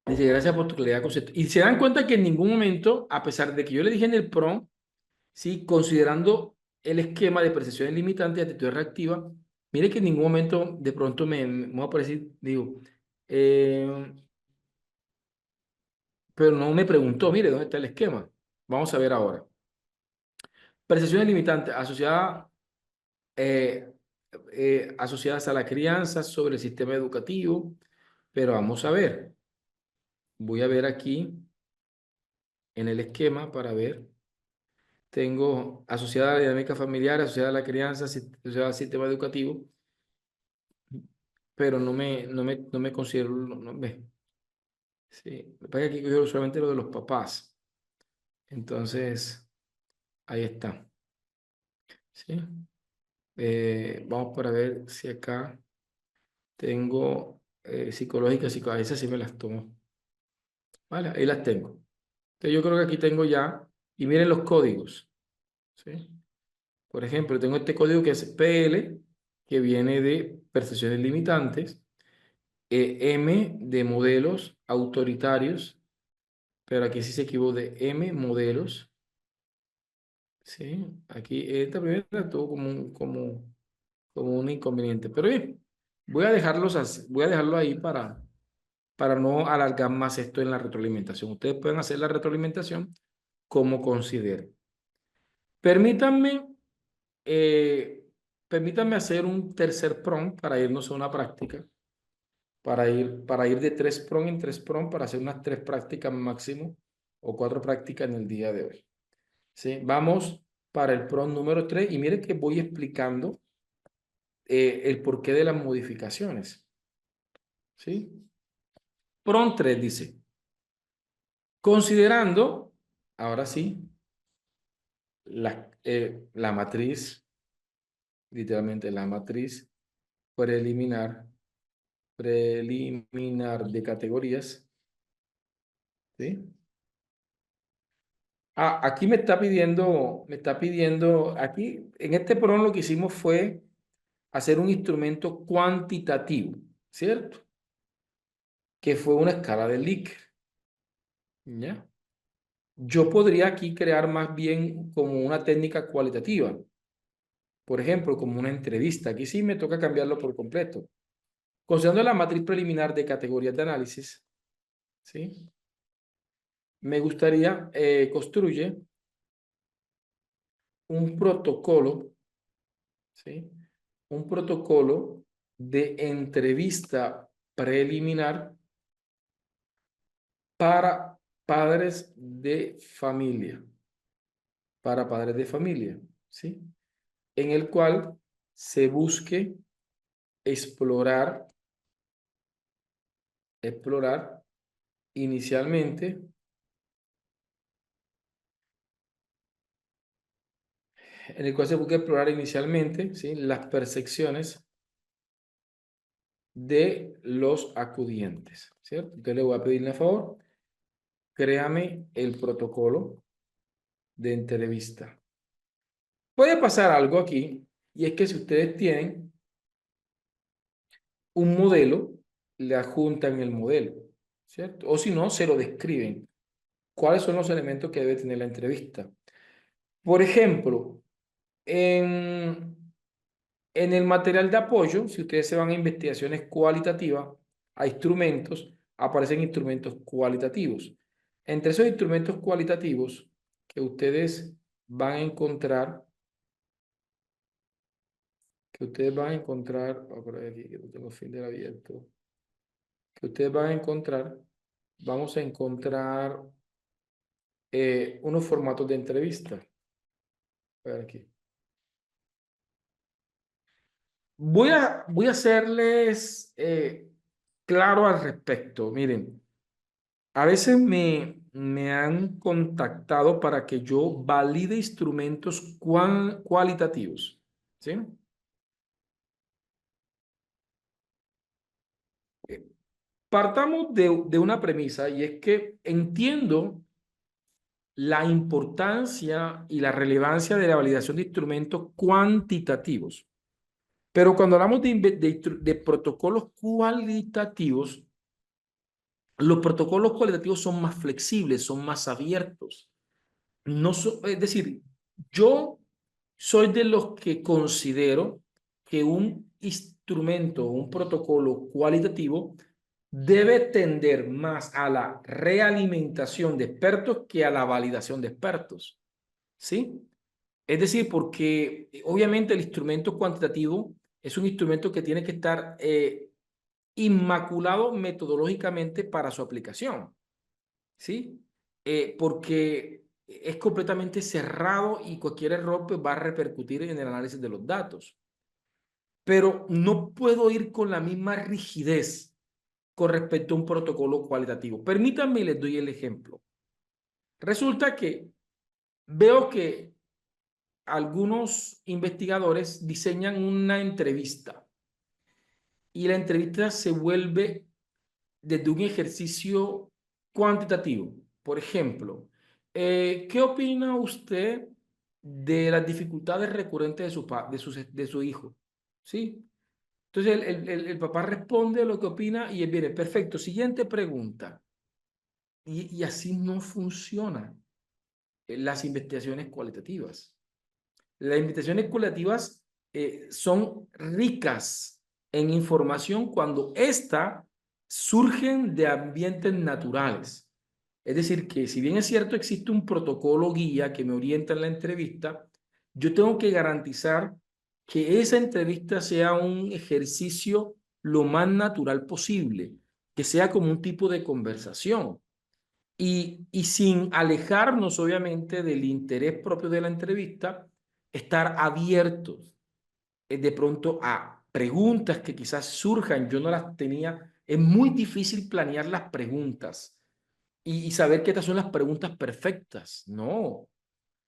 Dice, gracias por tu claridad concepto. Y se dan cuenta que en ningún momento, a pesar de que yo le dije en el prompt, ¿sí? Considerando el esquema de percepción limitante de actitud reactiva, mire que en ningún momento de pronto me va a aparecer, digo, eh, pero no me preguntó, mire, ¿dónde está el esquema? Vamos a ver ahora. Percepciones limitantes eh, asociadas a la crianza sobre el sistema educativo, pero vamos a ver. Voy a ver aquí en el esquema para ver. Tengo asociada a la dinámica familiar, asociada a la crianza, asociada al sistema educativo, pero no me considero, sí, me parece que aquí cogió solamente lo de los papás. Entonces, ahí está. ¿Sí? Vamos para ver si acá tengo psicológica, a esas sí me las tomo. Vale, ahí las tengo. Entonces yo creo que aquí tengo ya, y miren los códigos. ¿Sí? Por ejemplo, tengo este código que es PL, que viene de percepciones limitantes, M de modelos autoritarios, pero aquí sí se equivocó de M modelos. ¿Sí? Aquí esta primera tuvo como un inconveniente. Pero bien, voy a dejarlo ahí para no alargar más esto en la retroalimentación. Ustedes pueden hacer la retroalimentación como consideren. Permítanme, eh, permítanme hacer un tercer prompt para irnos a una práctica, para ir de 3 prompt en 3 prompt para hacer unas 3 prácticas máximo o 4 prácticas en el día de hoy. ¿Sí? Vamos para el prompt número 3 y miren que voy explicando el porqué de las modificaciones. ¿Sí? Prompt 3 dice, considerando, ahora sí, la matriz, literalmente la matriz preliminar, preliminar de categorías, ¿sí? Ah, aquí aquí en este prompt lo que hicimos fue hacer un instrumento cuantitativo, ¿cierto? Que fue una escala de Likert, ¿ya? Yo podría aquí crear más bien como una técnica cualitativa, por ejemplo, como una entrevista. Aquí sí me toca cambiarlo por completo. Considerando la matriz preliminar de categorías de análisis, ¿sí? Me gustaría construye un protocolo, ¿sí? Un protocolo de entrevista preliminar para padres de familia, para padres de familia, ¿sí? En el cual se busque explorar inicialmente, ¿sí? Las percepciones de los acudientes, ¿cierto? Entonces le voy a pedirle a favor, créame el protocolo de entrevista. Puede pasar algo aquí, y es que si ustedes tienen un modelo, le adjuntan el modelo, ¿cierto? O si no, se lo describen. ¿Cuáles son los elementos que debe tener la entrevista? Por ejemplo, en el material de apoyo, si ustedes se van a investigaciones cualitativas, a instrumentos, aparecen instrumentos cualitativos. Entre esos instrumentos cualitativos que ustedes van a encontrar, por aquí, que no tengo Finder abierto, que ustedes van a encontrar, vamos a encontrar unos formatos de entrevista. A ver aquí. Voy a hacerles claro al respecto. Miren, a veces me han contactado para que yo valide instrumentos cualitativos, ¿sí? Eh, Partamos de una premisa y es que entiendo la importancia y la relevancia de la validación de instrumentos cuantitativos. Pero cuando hablamos de protocolos cualitativos, los protocolos cualitativos son más flexibles, son más abiertos. No es decir, yo soy de los que considero que un instrumento, un protocolo cualitativo debe tender más a la realimentación de expertos que a la validación de expertos. ¿Sí? Es decir, porque obviamente el instrumento cuantitativo es un instrumento que tiene que estar inmaculado metodológicamente para su aplicación, ¿sí? Porque es completamente cerrado y cualquier error pues, va a repercutir en el análisis de los datos. Pero no puedo ir con la misma rigidez con respecto a un protocolo cualitativo. Permítanme y les doy el ejemplo. Resulta que veo que algunos investigadores diseñan una entrevista y la entrevista se vuelve desde un ejercicio cuantitativo. Por ejemplo, ¿qué opina usted de las dificultades recurrentes de su hijo? ¿Sí? Entonces el papá responde lo que opina y él viene, perfecto, siguiente pregunta. Y así no funcionan las investigaciones cualitativas. Las investigaciones cualitativas son ricas en información cuando ésta surgen de ambientes naturales. Es decir, que si bien es cierto existe un protocolo guía que me orienta en la entrevista, yo tengo que garantizar que esa entrevista sea un ejercicio lo más natural posible, que sea como un tipo de conversación y sin alejarnos obviamente del interés propio de la entrevista, estar abiertos de pronto a preguntas que quizás surjan, yo no las tenía, es muy difícil planear las preguntas y saber que estas son las preguntas perfectas, no.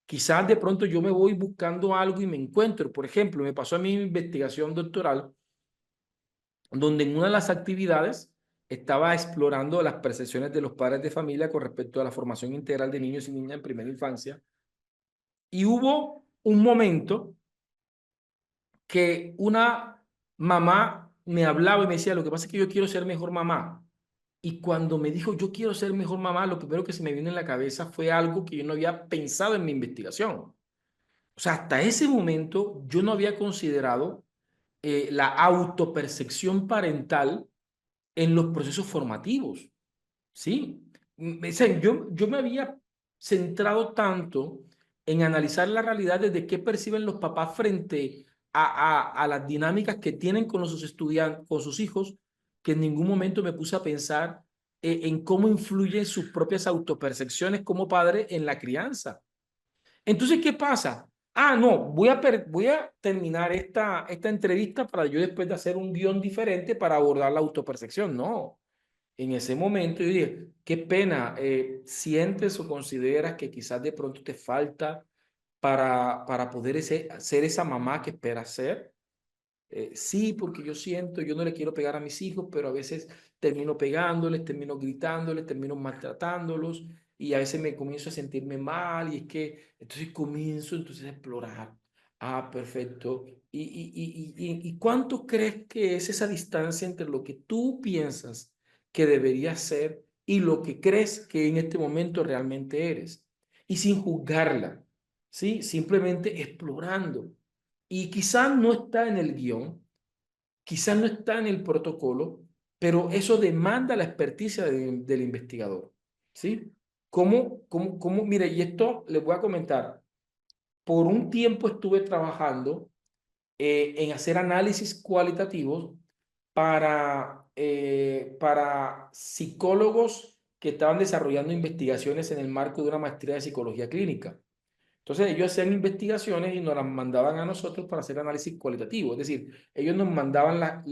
Quizás de pronto yo me voy buscando algo y me encuentro, por ejemplo, me pasó a mi investigación doctoral, donde en una de las actividades estaba explorando las percepciones de los padres de familia con respecto a la formación integral de niños y niñas en primera infancia. Y hubo un momento que una mamá me hablaba y me decía, lo que pasa es que yo quiero ser mejor mamá. Y cuando me dijo, yo quiero ser mejor mamá, lo primero que se me vino en la cabeza fue algo que yo no había pensado en mi investigación. O sea, hasta ese momento yo no había considerado la autopercepción parental en los procesos formativos. Sí, o sea, yo me había centrado tanto en analizar la realidad desde qué perciben los papás frente a las dinámicas que tienen con sus estudiantes, con sus hijos, que en ningún momento me puse a pensar en cómo influyen sus propias autopercepciones como padre en la crianza. Entonces, ¿qué pasa? Ah, no, voy a terminar esta entrevista para yo después de hacer un guión diferente para abordar la autopercepción. No. En ese momento yo dije, qué pena, sientes o consideras que quizás de pronto te falta para poder ser esa mamá que esperas ser. Sí, porque yo siento, yo no le quiero pegar a mis hijos, pero a veces termino pegándoles, termino gritándoles, termino maltratándolos y a veces me comienzo a sentirme mal y es que entonces comienzo entonces a explorar. Ah, perfecto. ¿Y cuánto crees que es esa distancia entre lo que tú piensas que deberías ser y lo que crees que en este momento realmente eres? Y sin juzgarla, ¿sí? Simplemente explorando. Y quizás no está en el guión, quizás no está en el protocolo, pero eso demanda la experticia del investigador. ¿Sí? Mire, y esto les voy a comentar. Por un tiempo estuve trabajando en hacer análisis cualitativos para psicólogos que estaban desarrollando investigaciones en el marco de una maestría de psicología clínica. Entonces ellos hacían investigaciones y nos las mandaban a nosotros para hacer análisis cualitativo. Es decir, ellos nos mandaban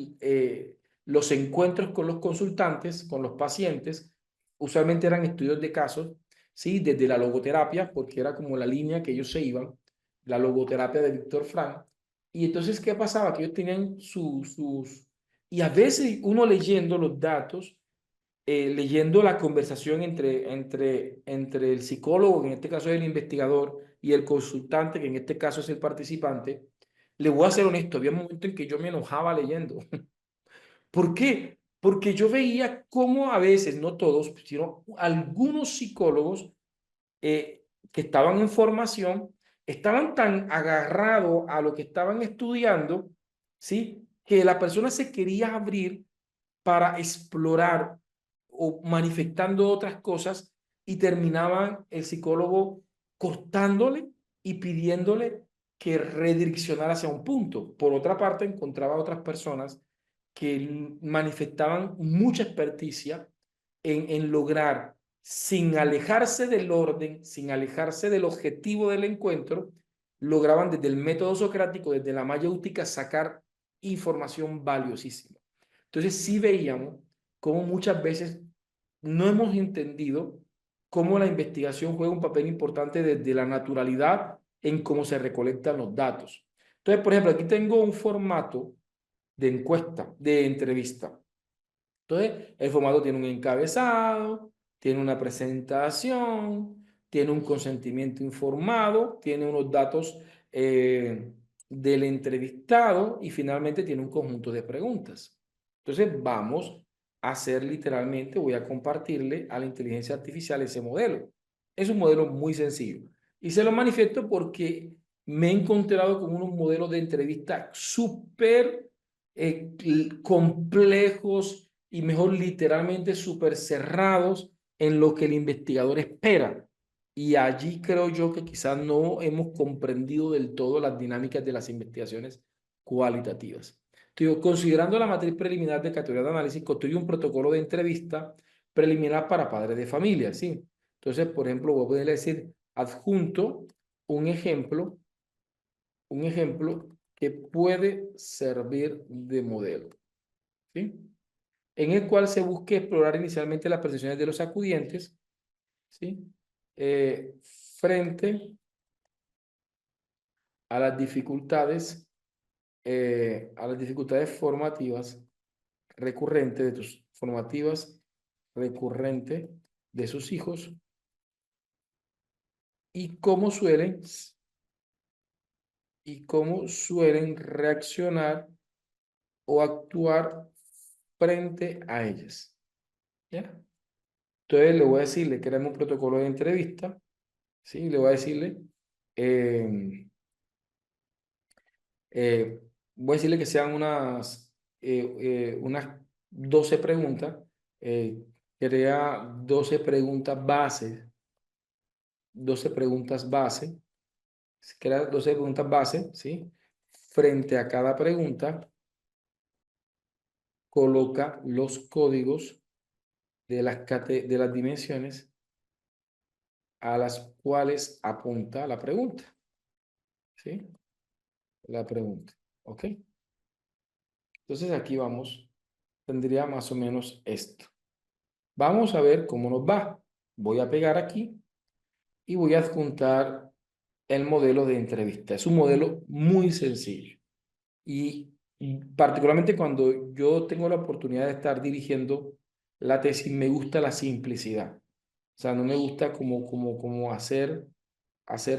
los encuentros con los consultantes, con los pacientes, usualmente eran estudios de casos, ¿sí? Desde la logoterapia, porque era como la línea que ellos se iban, la logoterapia de Víctor Frank. Y entonces, ¿qué pasaba? Que ellos tenían sus... Y a veces uno leyendo los datos, leyendo la conversación entre el psicólogo, que en este caso es el investigador, y el consultante, que en este caso es el participante, le voy a ser honesto, había un momento en que yo me enojaba leyendo. ¿Por qué? Porque yo veía cómo a veces, no todos, sino algunos psicólogos que estaban en formación, estaban tan agarrados a lo que estaban estudiando, ¿sí? Que la persona se quería abrir para explorar o manifestando otras cosas y terminaban el psicólogo cortándole y pidiéndole que redireccionara hacia un punto. Por otra parte, encontraba otras personas que manifestaban mucha experticia en lograr, sin alejarse del orden, sin alejarse del objetivo del encuentro, lograban desde el método socrático, desde la mayéutica, sacar información valiosísima. Entonces sí veíamos cómo muchas veces no hemos entendido cómo la investigación juega un papel importante desde la naturalidad en cómo se recolectan los datos. Entonces, por ejemplo, aquí tengo un formato de encuesta, de entrevista. Entonces, el formato tiene un encabezado, tiene una presentación, tiene un consentimiento informado, tiene unos datos del entrevistado y finalmente tiene un conjunto de preguntas. Entonces, vamos a hacer literalmente, voy a compartirle a la inteligencia artificial ese modelo. Es un modelo muy sencillo. Y se lo manifiesto porque me he encontrado con unos modelos de entrevista súper complejos y mejor literalmente súper cerrados en lo que el investigador espera. Y allí creo yo que quizás no hemos comprendido del todo las dinámicas de las investigaciones cualitativas. Entonces, considerando la matriz preliminar de categoría de análisis, construye un protocolo de entrevista preliminar para padres de familia, ¿sí? Entonces, por ejemplo, voy a poder decir adjunto un ejemplo que puede servir de modelo, ¿sí? En el cual se busque explorar inicialmente las percepciones de los acudientes, ¿sí? Eh, frente a las dificultades formativas recurrentes de tus formativas recurrentes de sus hijos y cómo suelen reaccionar o actuar frente a ellas. ¿Ya? Entonces le voy a decirle, creamos un protocolo de entrevista, ¿sí? Le voy a decirle, eh, eh, voy a decirle que sean unas 12 preguntas, eh, crea 12 preguntas base, 12 preguntas base, crea 12 preguntas base, ¿sí? Frente a cada pregunta, coloca los códigos de las dimensiones a las cuales apunta la pregunta, ¿sí? La pregunta, ¿ok? Entonces aquí vamos, tendría más o menos esto. Vamos a ver cómo nos va. Voy a pegar aquí y voy a adjuntar el modelo de entrevista. Es un modelo muy sencillo y particularmente cuando yo tengo la oportunidad de estar dirigiendo la tesis, me gusta la simplicidad. O sea, no me gusta como hacer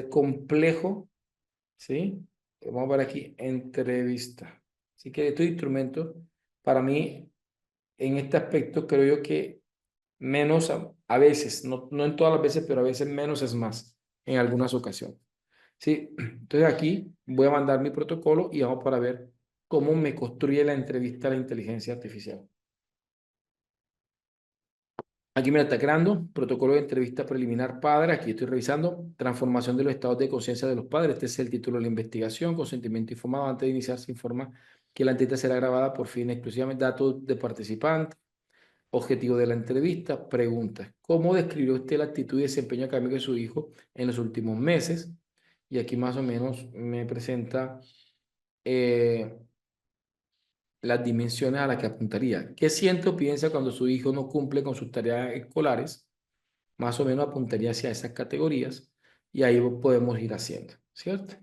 complejo, ¿sí? Vamos a ver aquí, entrevista. Así que estos instrumentos, para mí, en este aspecto, creo yo que menos a veces, no en todas las veces, pero a veces menos es más en algunas ocasiones. Sí, entonces aquí voy a mandar mi protocolo y vamos para ver cómo me construye la entrevista a la inteligencia artificial. Aquí me está creando protocolo de entrevista preliminar padre. Aquí estoy revisando transformación de los estados de conciencia de los padres. Este es el título de la investigación. Consentimiento informado. Antes de iniciar se informa que la entrevista será grabada por fines exclusivamente datos de participantes. Objetivo de la entrevista, preguntas. ¿Cómo describió usted la actitud y desempeño académico de su hijo en los últimos meses? Y aquí más o menos me presenta eh, las dimensiones a las que apuntaría. ¿Qué siente o piensa cuando su hijo no cumple con sus tareas escolares? Más o menos apuntaría hacia esas categorías y ahí podemos ir haciendo, ¿cierto?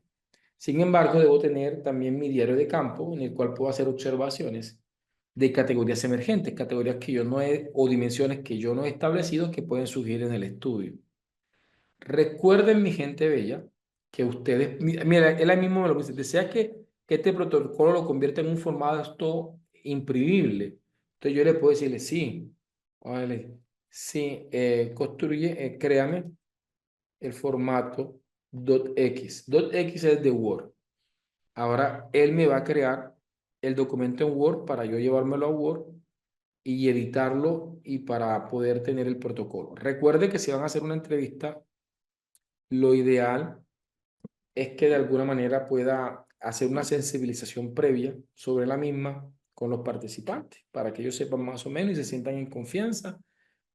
Sin embargo, debo tener también mi diario de campo en el cual puedo hacer observaciones de categorías emergentes, categorías que yo no he, o dimensiones que yo no he establecido que pueden surgir en el estudio. Recuerden, mi gente bella, que ustedes, mira, él ahí mismo me lo dice, desea que este protocolo lo convierta en un formato imprimible. Entonces yo le puedo decirle, sí, vale, sí, construye, créame el formato .x. .x es de Word. Ahora él me va a crear el documento en Word para yo llevármelo a Word y editarlo y para poder tener el protocolo. Recuerde que si van a hacer una entrevista, lo ideal es que de alguna manera pueda hacer una sensibilización previa sobre la misma con los participantes, para que ellos sepan más o menos y se sientan en confianza.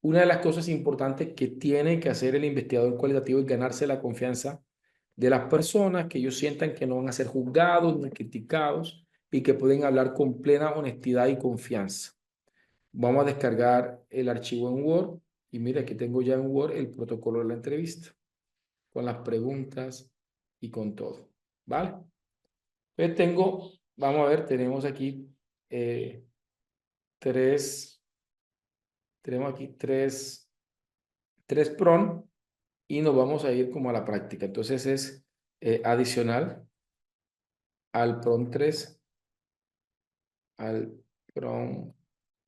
Una de las cosas importantes que tiene que hacer el investigador cualitativo es ganarse la confianza de las personas, que ellos sientan que no van a ser juzgados ni criticados y que pueden hablar con plena honestidad y confianza. Vamos a descargar el archivo en Word y mira, aquí tengo ya en Word el protocolo de la entrevista con las preguntas y con todo, ¿vale? Entonces tengo, vamos a ver, tenemos aquí eh, tres, tenemos aquí tres PRON y nos vamos a ir como a la práctica. Entonces es adicional al PRON 3, al PRON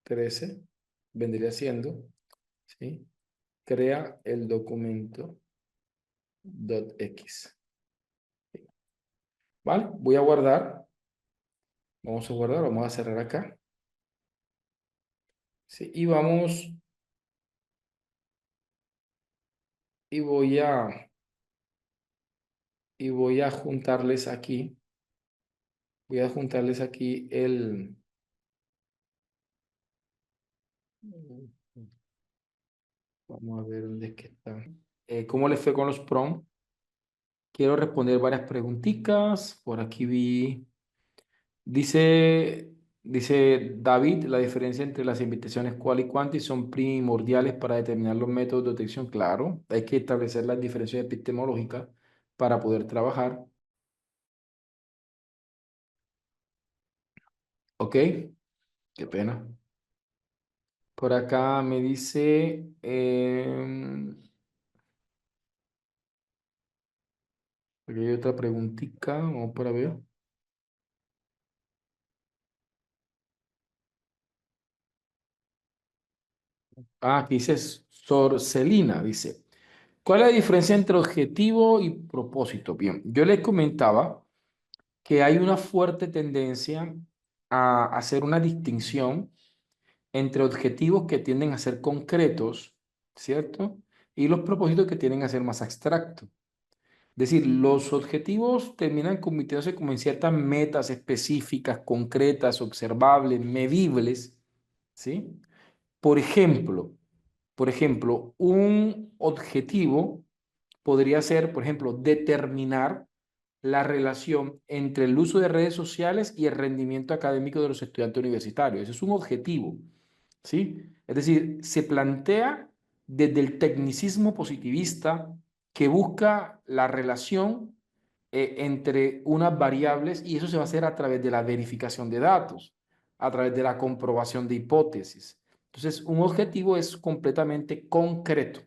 13, vendría siendo, ¿sí? Crea el documento .x. ¿Vale? Voy a guardar. Vamos a guardar, vamos a cerrar acá. Sí, y vamos, y voy a juntarles aquí. Voy a juntarles aquí el... Vamos a ver dónde es que está. ¿Cómo les fue con los prom? Quiero responder varias preguntitas. Por aquí vi... Dice David, la diferencia entre las invitaciones cual y quanti son primordiales para determinar los métodos de detección. Claro, hay que establecer las diferencias epistemológicas para poder trabajar. ¿Ok? Qué pena. Por acá me dice... aquí hay otra preguntita. Vamos para ver. Ah, aquí dice Sorcelina, dice. ¿Cuál es la diferencia entre objetivo y propósito? Bien, yo les comentaba que hay una fuerte tendencia a hacer una distinción entre objetivos que tienden a ser concretos, ¿cierto? Y los propósitos que tienden a ser más abstractos. Es decir, los objetivos terminan convirtiéndose como en ciertas metas específicas, concretas, observables, medibles, ¿sí? Por ejemplo, un objetivo podría ser, por ejemplo, determinar la relación entre el uso de redes sociales y el rendimiento académico de los estudiantes universitarios. Ese es un objetivo, ¿sí? Es decir, se plantea desde el tecnicismo positivista que busca la relación entre unas variables y eso se va a hacer a través de la verificación de datos, a través de la comprobación de hipótesis. Entonces, un objetivo es completamente concreto.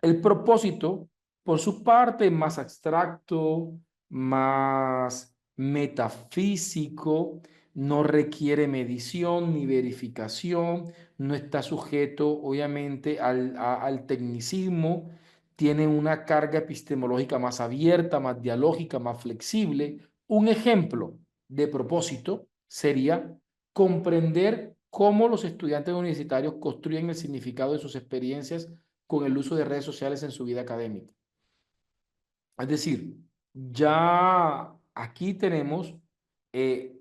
El propósito, por su parte, es más abstracto, más metafísico, no requiere medición ni verificación, no está sujeto, obviamente, al tecnicismo, tiene una carga epistemológica más abierta, más dialógica, más flexible. Un ejemplo de propósito sería comprender cómo los estudiantes universitarios construyen el significado de sus experiencias con el uso de redes sociales en su vida académica. Es decir, ya aquí tenemos eh,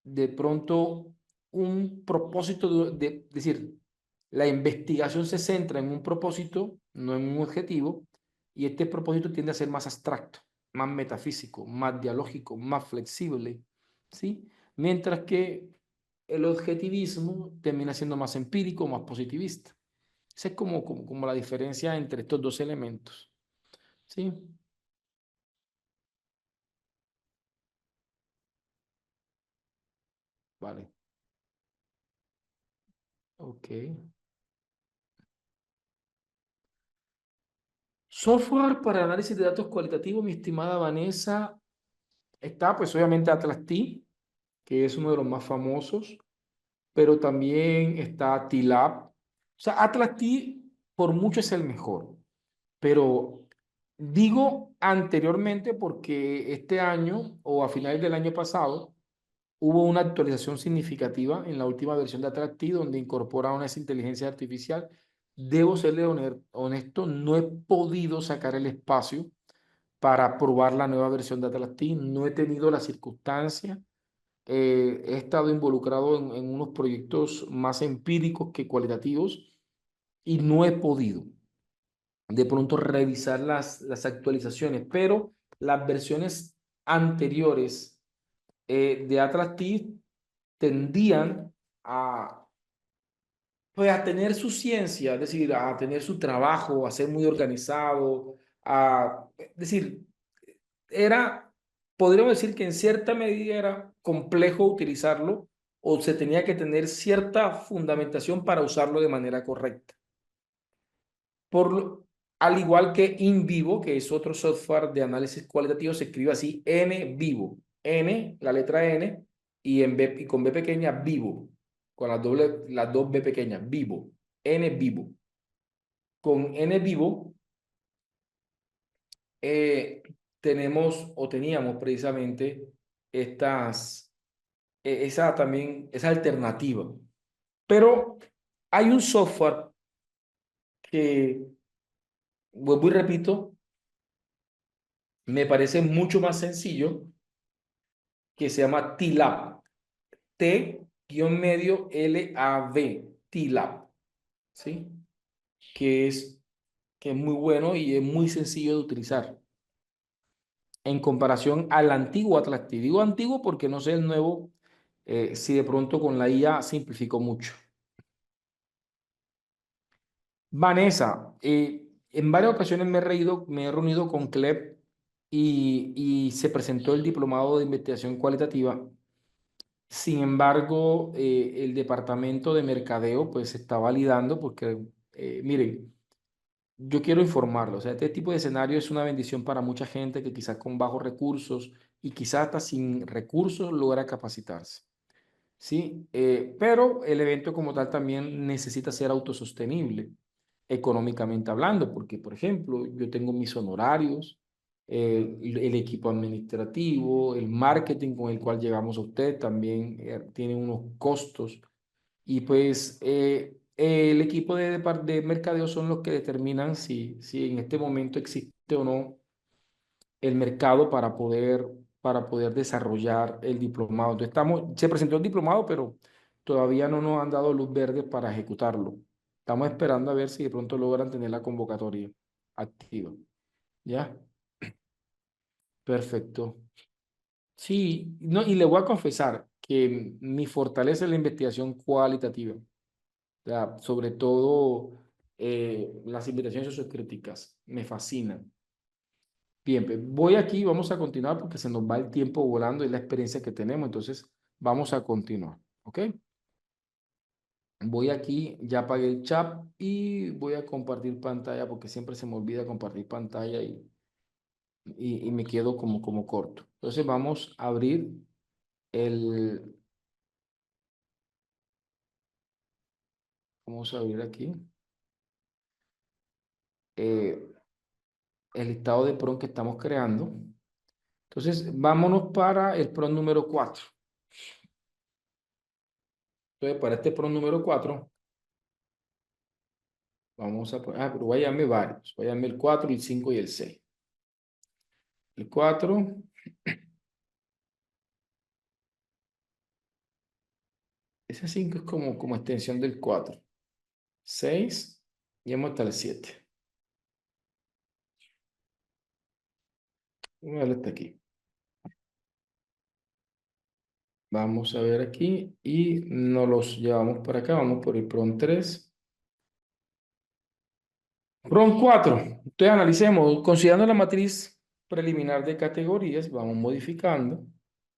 de pronto un propósito es decir, la investigación se centra en un propósito, no en un objetivo, y este propósito tiende a ser más abstracto, más metafísico, más dialógico, más flexible, ¿sí? Mientras que el objetivismo termina siendo más empírico, más positivista. Esa es como la diferencia entre estos dos elementos. ¿Sí? Vale. Ok. Software para análisis de datos cualitativos, mi estimada Vanessa, está pues obviamente Atlas T, que es uno de los más famosos, pero también está T-Lab. O sea, Atlas T por mucho es el mejor, pero digo anteriormente porque este año o a finales del año pasado hubo una actualización significativa en la última versión de Atlas T donde incorpora esa inteligencia artificial. Debo serle honesto, no he podido sacar el espacio para probar la nueva versión de Atlas T. No he tenido la circunstancia. He estado involucrado en unos proyectos más empíricos que cualitativos y no he podido de pronto revisar las actualizaciones, pero las versiones anteriores de Atlas T tendían a, pues, a tener su ciencia, es decir, a tener su trabajo, a ser muy organizado, es decir, era, podríamos decir que en cierta medida era complejo utilizarlo o se tenía que tener cierta fundamentación para usarlo de manera correcta. Por, al igual que InVivo, que es otro software de análisis cualitativo, se escribe así, NVivo. N, la letra N, y, y con B pequeña, Vivo. Con las dos B pequeñas, Vivo. NVivo. Con NVivo eh, tenemos o teníamos precisamente estas, esa también, esa alternativa. Pero hay un software que, vuelvo y repito, me parece mucho más sencillo, que se llama T-Lab. T-Lab. T-Lab. ¿Sí? Que es, que es muy bueno y es muy sencillo de utilizar en comparación al antiguo Atlas T. Digo antiguo porque no sé el nuevo, si de pronto con la IA simplificó mucho. Vanessa, en varias ocasiones me he reunido con CLEP y se presentó el diplomado de investigación cualitativa. Sin embargo, el departamento de mercadeo pues se está validando porque, miren, yo quiero informarlo, o sea, este tipo de escenario es una bendición para mucha gente que quizás con bajos recursos y quizás hasta sin recursos logra capacitarse. Sí, pero el evento como tal también necesita ser autosostenible, económicamente hablando, porque, por ejemplo, yo tengo mis honorarios, el equipo administrativo, el marketing con el cual llegamos a usted también tiene unos costos y pues el equipo de mercadeo son los que determinan si en este momento existe o no el mercado para poder desarrollar el diplomado. Entonces se presentó el diplomado, pero todavía no nos han dado luz verde para ejecutarlo. Estamos esperando a ver si de pronto logran tener la convocatoria activa. ¿Ya? Perfecto. Sí, no, y le voy a confesar que mi fortaleza es la investigación cualitativa. O sea, sobre todo las investigaciones sociocríticas. Me fascinan. Bien, pues voy aquí, vamos a continuar porque se nos va el tiempo volando y la experiencia que tenemos, entonces vamos a continuar, ¿ok? Voy aquí, ya apagué el chat y voy a compartir pantalla porque siempre se me olvida compartir pantalla y me quedo como corto. Entonces el, vamos a abrir aquí eh, el listado de PROM que estamos creando. Entonces, vámonos para el PROM número 4. Entonces, para este PROM número 4 vamos a poner, pero voy a llamarme varios. Voy a llamarme el 4, el 5 y el 6. El 4, ese 5 es como extensión del 4. 6, y vamos hasta el 7. Vamos a darle hasta aquí. Vamos a ver aquí y nos los llevamos para acá. Vamos por el PRON 3. PRON 4. Entonces analicemos. Considerando la matriz preliminar de categorías, vamos modificando,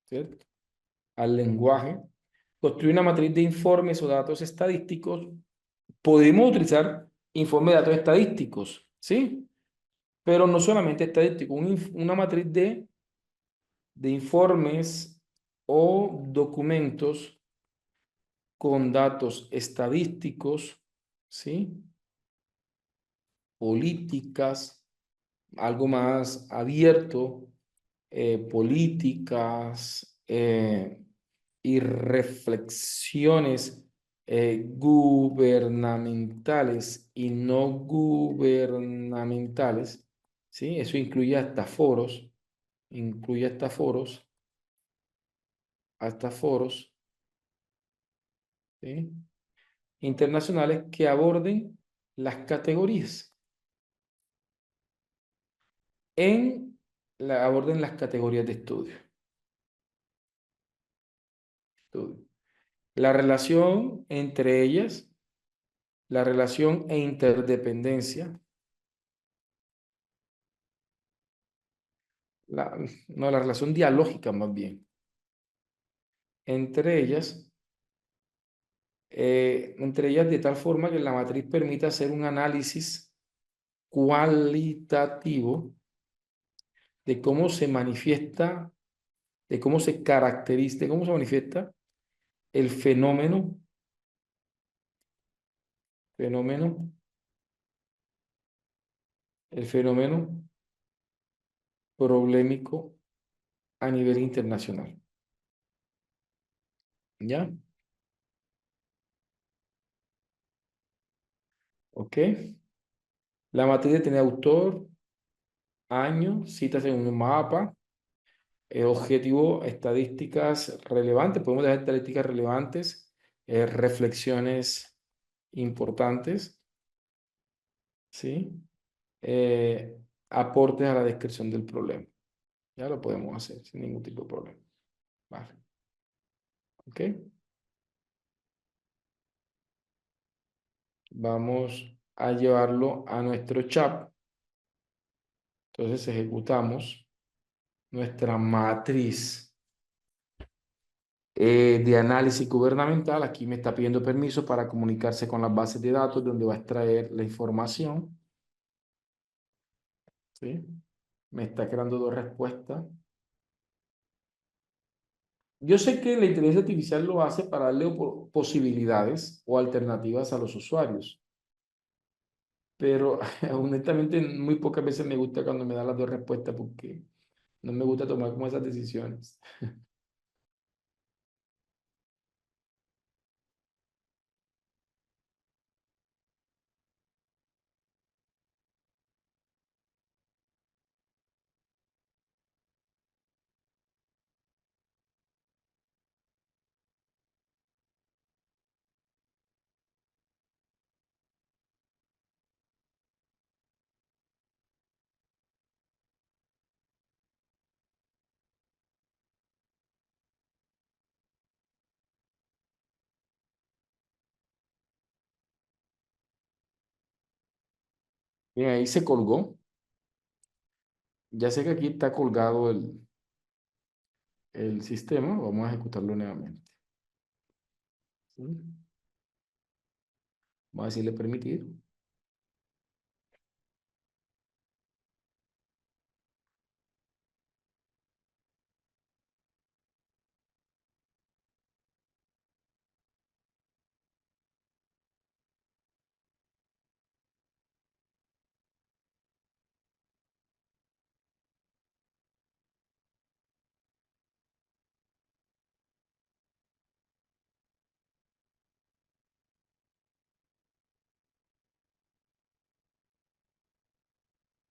¿cierto? Al lenguaje. Construir una matriz de informes o datos estadísticos. Podemos utilizar informes de datos estadísticos, ¿sí? Pero no solamente estadísticos, una matriz de informes o documentos con datos estadísticos, ¿sí? Políticas, algo más abierto, políticas y reflexiones gubernamentales y no gubernamentales, ¿sí? Eso incluye hasta foros, ¿sí? Internacionales que aborden las categorías, aborden las categorías de estudio. La relación entre ellas, la relación e interdependencia, no, la relación dialógica más bien, entre ellas, de tal forma que la matriz permita hacer un análisis cualitativo de cómo se manifiesta, de cómo se caracteriza, de cómo se manifiesta el fenómeno, el fenómeno problemático a nivel internacional. ¿Ya? ¿Ok? La matriz tiene autor, año, citas en un mapa, objetivo, estadísticas relevantes, podemos dejar estadísticas relevantes, reflexiones importantes, ¿sí? Aportes a la descripción del problema. Ya lo podemos hacer sin ningún tipo de problema. Vale. ¿Ok? Vamos a llevarlo a nuestro chat. Entonces ejecutamos nuestra matriz de análisis gubernamental. Aquí me está pidiendo permiso para comunicarse con las bases de datos donde va a extraer la información. ¿Sí? Me está creando dos respuestas. Yo sé que la inteligencia artificial lo hace para darle posibilidades o alternativas a los usuarios, pero honestamente muy pocas veces me gusta cuando me da las dos respuestas porque no me gusta tomar como esas decisiones. Bien, ahí se colgó. Ya sé que aquí está colgado el sistema. Vamos a ejecutarlo nuevamente. ¿Sí? Vamos a decirle permitir.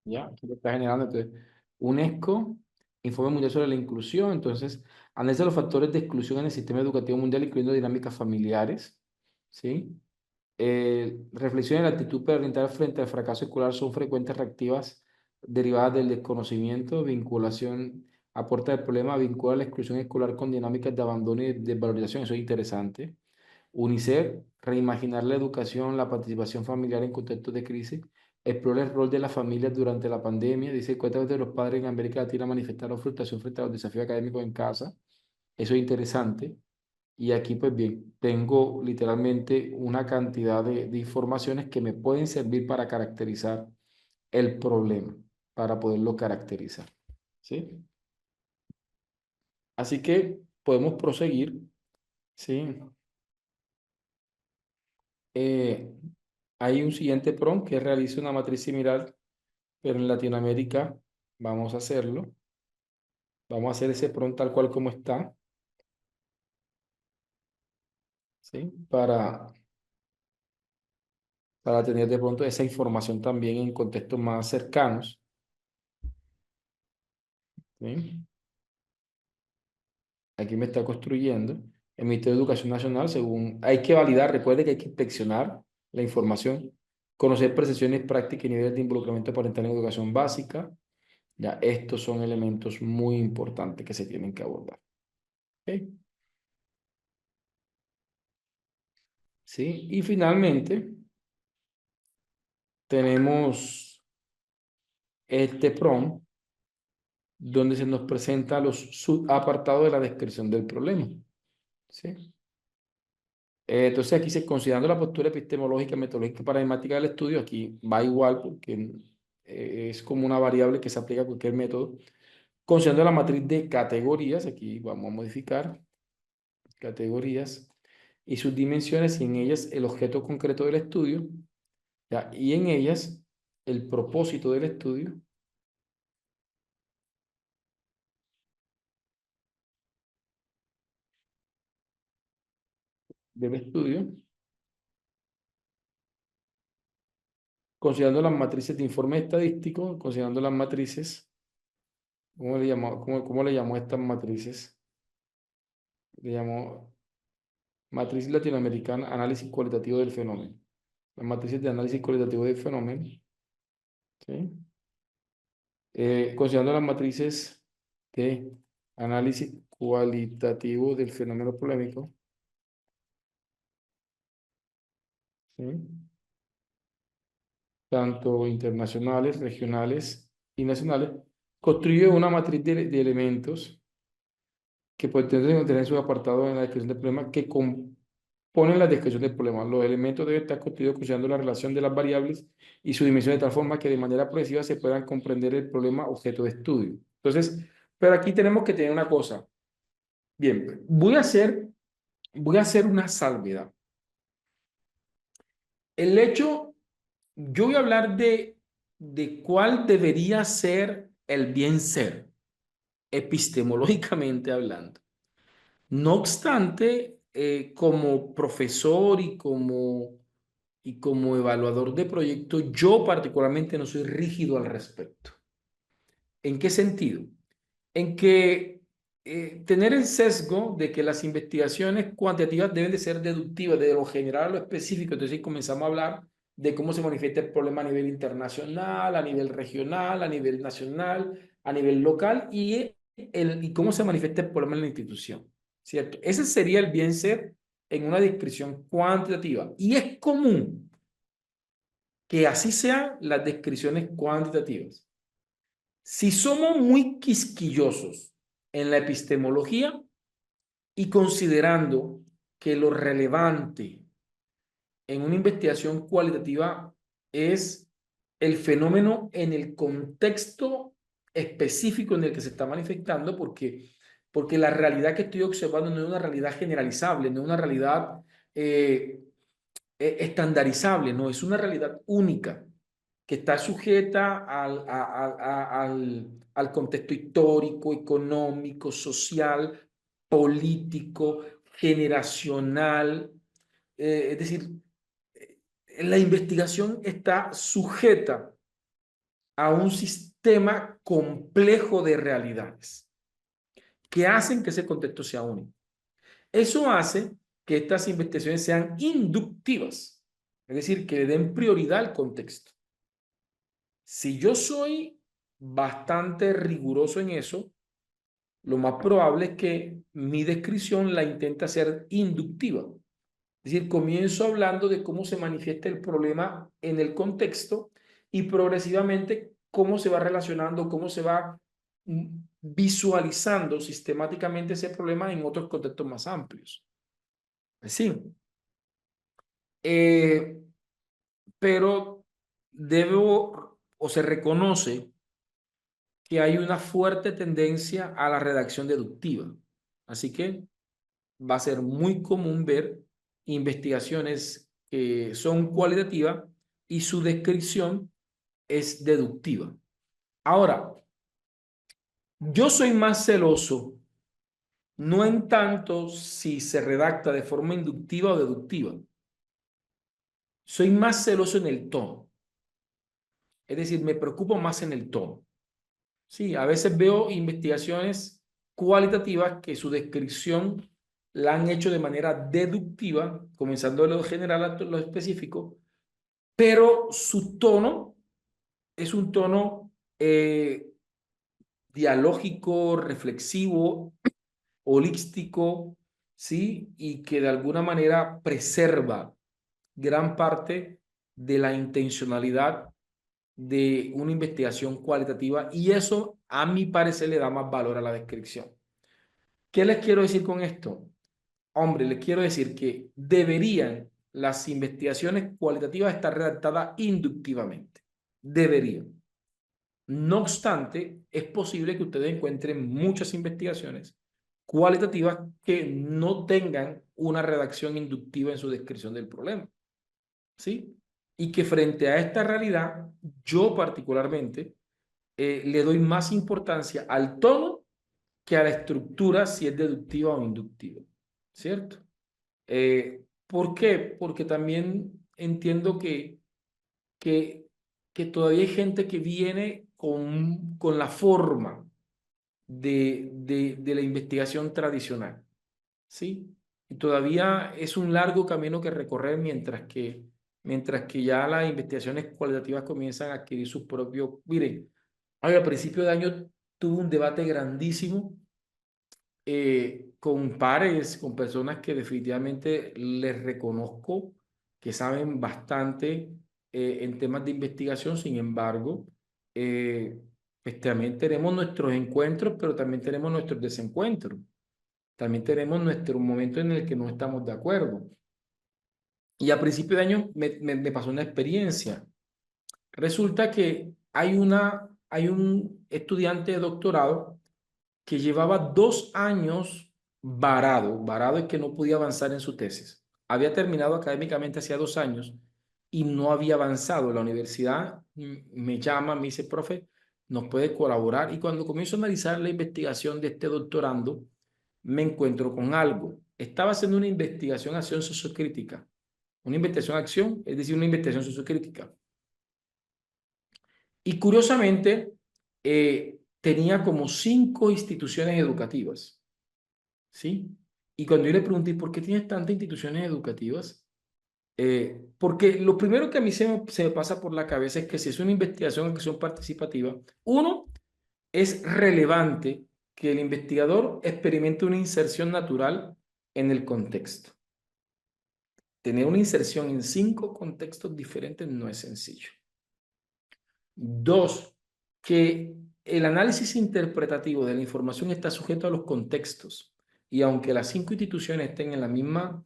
Ya, aquí lo está generando. Entonces, UNESCO, informe mundial sobre la inclusión. Entonces, analiza los factores de exclusión en el sistema educativo mundial, incluyendo dinámicas familiares. ¿Sí? Reflexión y la actitud parental frente al fracaso escolar son frecuentes reactivas derivadas del desconocimiento, vinculación aporta el problema, vincula la exclusión escolar con dinámicas de abandono y desvalorización, eso es interesante. UNICEF, reimaginar la educación, la participación familiar en contextos de crisis, explora el rol de las familias durante la pandemia, dice, cuántas veces los padres en América Latina manifestaron frustración frente a los desafíos académicos en casa, eso es interesante. Y aquí, pues bien, tengo literalmente una cantidad de informaciones que me pueden servir para caracterizar el problema, para poderlo caracterizar. ¿Sí? Así que podemos proseguir. ¿Sí? Eh, Hay un siguiente prompt que realiza una matriz similar, pero en Latinoamérica vamos a hacerlo. Vamos a hacer ese prompt tal cual como está, ¿sí? Para tener de pronto esa información también en contextos más cercanos, ¿sí? Aquí me está construyendo. El Ministerio de Educación Nacional, según hay que validar, recuerde que hay que inspeccionar la información, conocer percepciones prácticas y niveles de involucramiento parental en educación básica. Ya, estos son elementos muy importantes que se tienen que abordar. ¿Ok? ¿Sí? Y finalmente, tenemos este prompt donde se nos presenta los subapartados de la descripción del problema. ¿Sí? Entonces aquí se considerando la postura epistemológica, metodológica, paradigmática del estudio, aquí va igual porque es como una variable que se aplica a cualquier método. Considerando la matriz de categorías, aquí vamos a modificar categorías y sus dimensiones y en ellas el objeto concreto del estudio, ¿ya? Y en ellas el propósito del estudio, considerando las matrices de informe estadístico, considerando las matrices, cómo le llamó a estas matrices? Le llamó matriz latinoamericana, análisis cualitativo del fenómeno. Las matrices de análisis cualitativo del fenómeno, ¿sí? Considerando las matrices de análisis cualitativo del fenómeno polémico, ¿sí? Tanto internacionales, regionales y nacionales, construye una matriz de elementos que pretenden contener sus apartados en la descripción del problema que componen la descripción del problema. Los elementos deben estar construidos considerando la relación de las variables y su dimensión de tal forma que de manera progresiva se puedan comprender el problema objeto de estudio. Entonces, pero aquí tenemos que tener una cosa. Bien, voy a hacer una salvedad. El hecho, yo voy a hablar de cuál debería ser el bien ser, epistemológicamente hablando. No obstante, como profesor y como evaluador de proyectos, yo particularmente no soy rígido al respecto. ¿En qué sentido? En que tener el sesgo de que las investigaciones cuantitativas deben de ser deductivas de lo general a lo específico, entonces comenzamos a hablar de cómo se manifiesta el problema a nivel internacional, a nivel regional, a nivel nacional, a nivel local y cómo se manifiesta el problema en la institución, ¿cierto? Ese sería el bien ser en una descripción cuantitativa y es común que así sean las descripciones cuantitativas. Si somos muy quisquillosos en la epistemología y considerando que lo relevante en una investigación cualitativa es el fenómeno en el contexto específico en el que se está manifestando, porque la realidad que estoy observando no es una realidad generalizable, no es una realidad eh, estandarizable, no, es una realidad única que está sujeta al contexto histórico, económico, social, político, generacional. Es decir, la investigación está sujeta a un sistema complejo de realidades que hacen que ese contexto sea único. Eso hace que estas investigaciones sean inductivas, es decir, que le den prioridad al contexto. Si yo soy bastante riguroso en eso, lo más probable es que mi descripción la intente hacer inductiva. Es decir, comienzo hablando de cómo se manifiesta el problema en el contexto y progresivamente cómo se va relacionando, cómo se va visualizando sistemáticamente ese problema en otros contextos más amplios. Sí, eh, pero debo o se reconoce que hay una fuerte tendencia a la redacción deductiva. Así que va a ser muy común ver investigaciones que son cualitativas y su descripción es deductiva. Ahora, yo soy más celoso, no en tanto si se redacta de forma inductiva o deductiva. Soy más celoso en el tono. Es decir, me preocupo más en el tono. Sí, a veces veo investigaciones cualitativas que su descripción la han hecho de manera deductiva, comenzando de lo general a lo específico, pero su tono es un tono dialógico, reflexivo, holístico, ¿sí? Y que de alguna manera preserva gran parte de la intencionalidad de una investigación cualitativa y eso, a mi parecer, le da más valor a la descripción. ¿Qué les quiero decir con esto? Hombre, les quiero decir que deberían las investigaciones cualitativas estar redactadas inductivamente. Deberían. No obstante, es posible que ustedes encuentren muchas investigaciones cualitativas que no tengan una redacción inductiva en su descripción del problema. ¿Sí? Y que frente a esta realidad, yo particularmente le doy más importancia al tono que a la estructura, si es deductiva o inductiva. ¿Cierto? ¿Por qué? Porque también entiendo que, que todavía hay gente que viene con la forma de la investigación tradicional, ¿sí? Y todavía es un largo camino que recorrer mientras que ya las investigaciones cualitativas comienzan a adquirir sus propios... Miren, al principio de año tuve un debate grandísimo con pares, con personas que definitivamente les reconozco que saben bastante en temas de investigación. Sin embargo, pues también tenemos nuestros encuentros, pero también tenemos nuestros desencuentros. También tenemos nuestro momento en el que no estamos de acuerdo. Y a principio de año me pasó una experiencia. Resulta que hay un estudiante de doctorado que llevaba 2 años varado es que no podía avanzar en su tesis. Había terminado académicamente hacía 2 años y no había avanzado. La universidad me llama, me dice, profe, ¿nos puede colaborar? Y cuando comienzo a analizar la investigación de este doctorando, me encuentro con algo. Estaba haciendo una investigación acción sociocrítica. Una investigación acción, es decir, una investigación sociocrítica. Y curiosamente, tenía como 5 instituciones educativas, ¿sí? Y cuando yo le pregunté, ¿por qué tienes tantas instituciones educativas? Porque lo primero que a mí se me pasa por la cabeza es que si es una investigación en acción participativa, uno, es relevante que el investigador experimente una inserción natural en el contexto. Tener una inserción en 5 contextos diferentes no es sencillo. Dos, que el análisis interpretativo de la información está sujeto a los contextos y aunque las 5 instituciones estén en la misma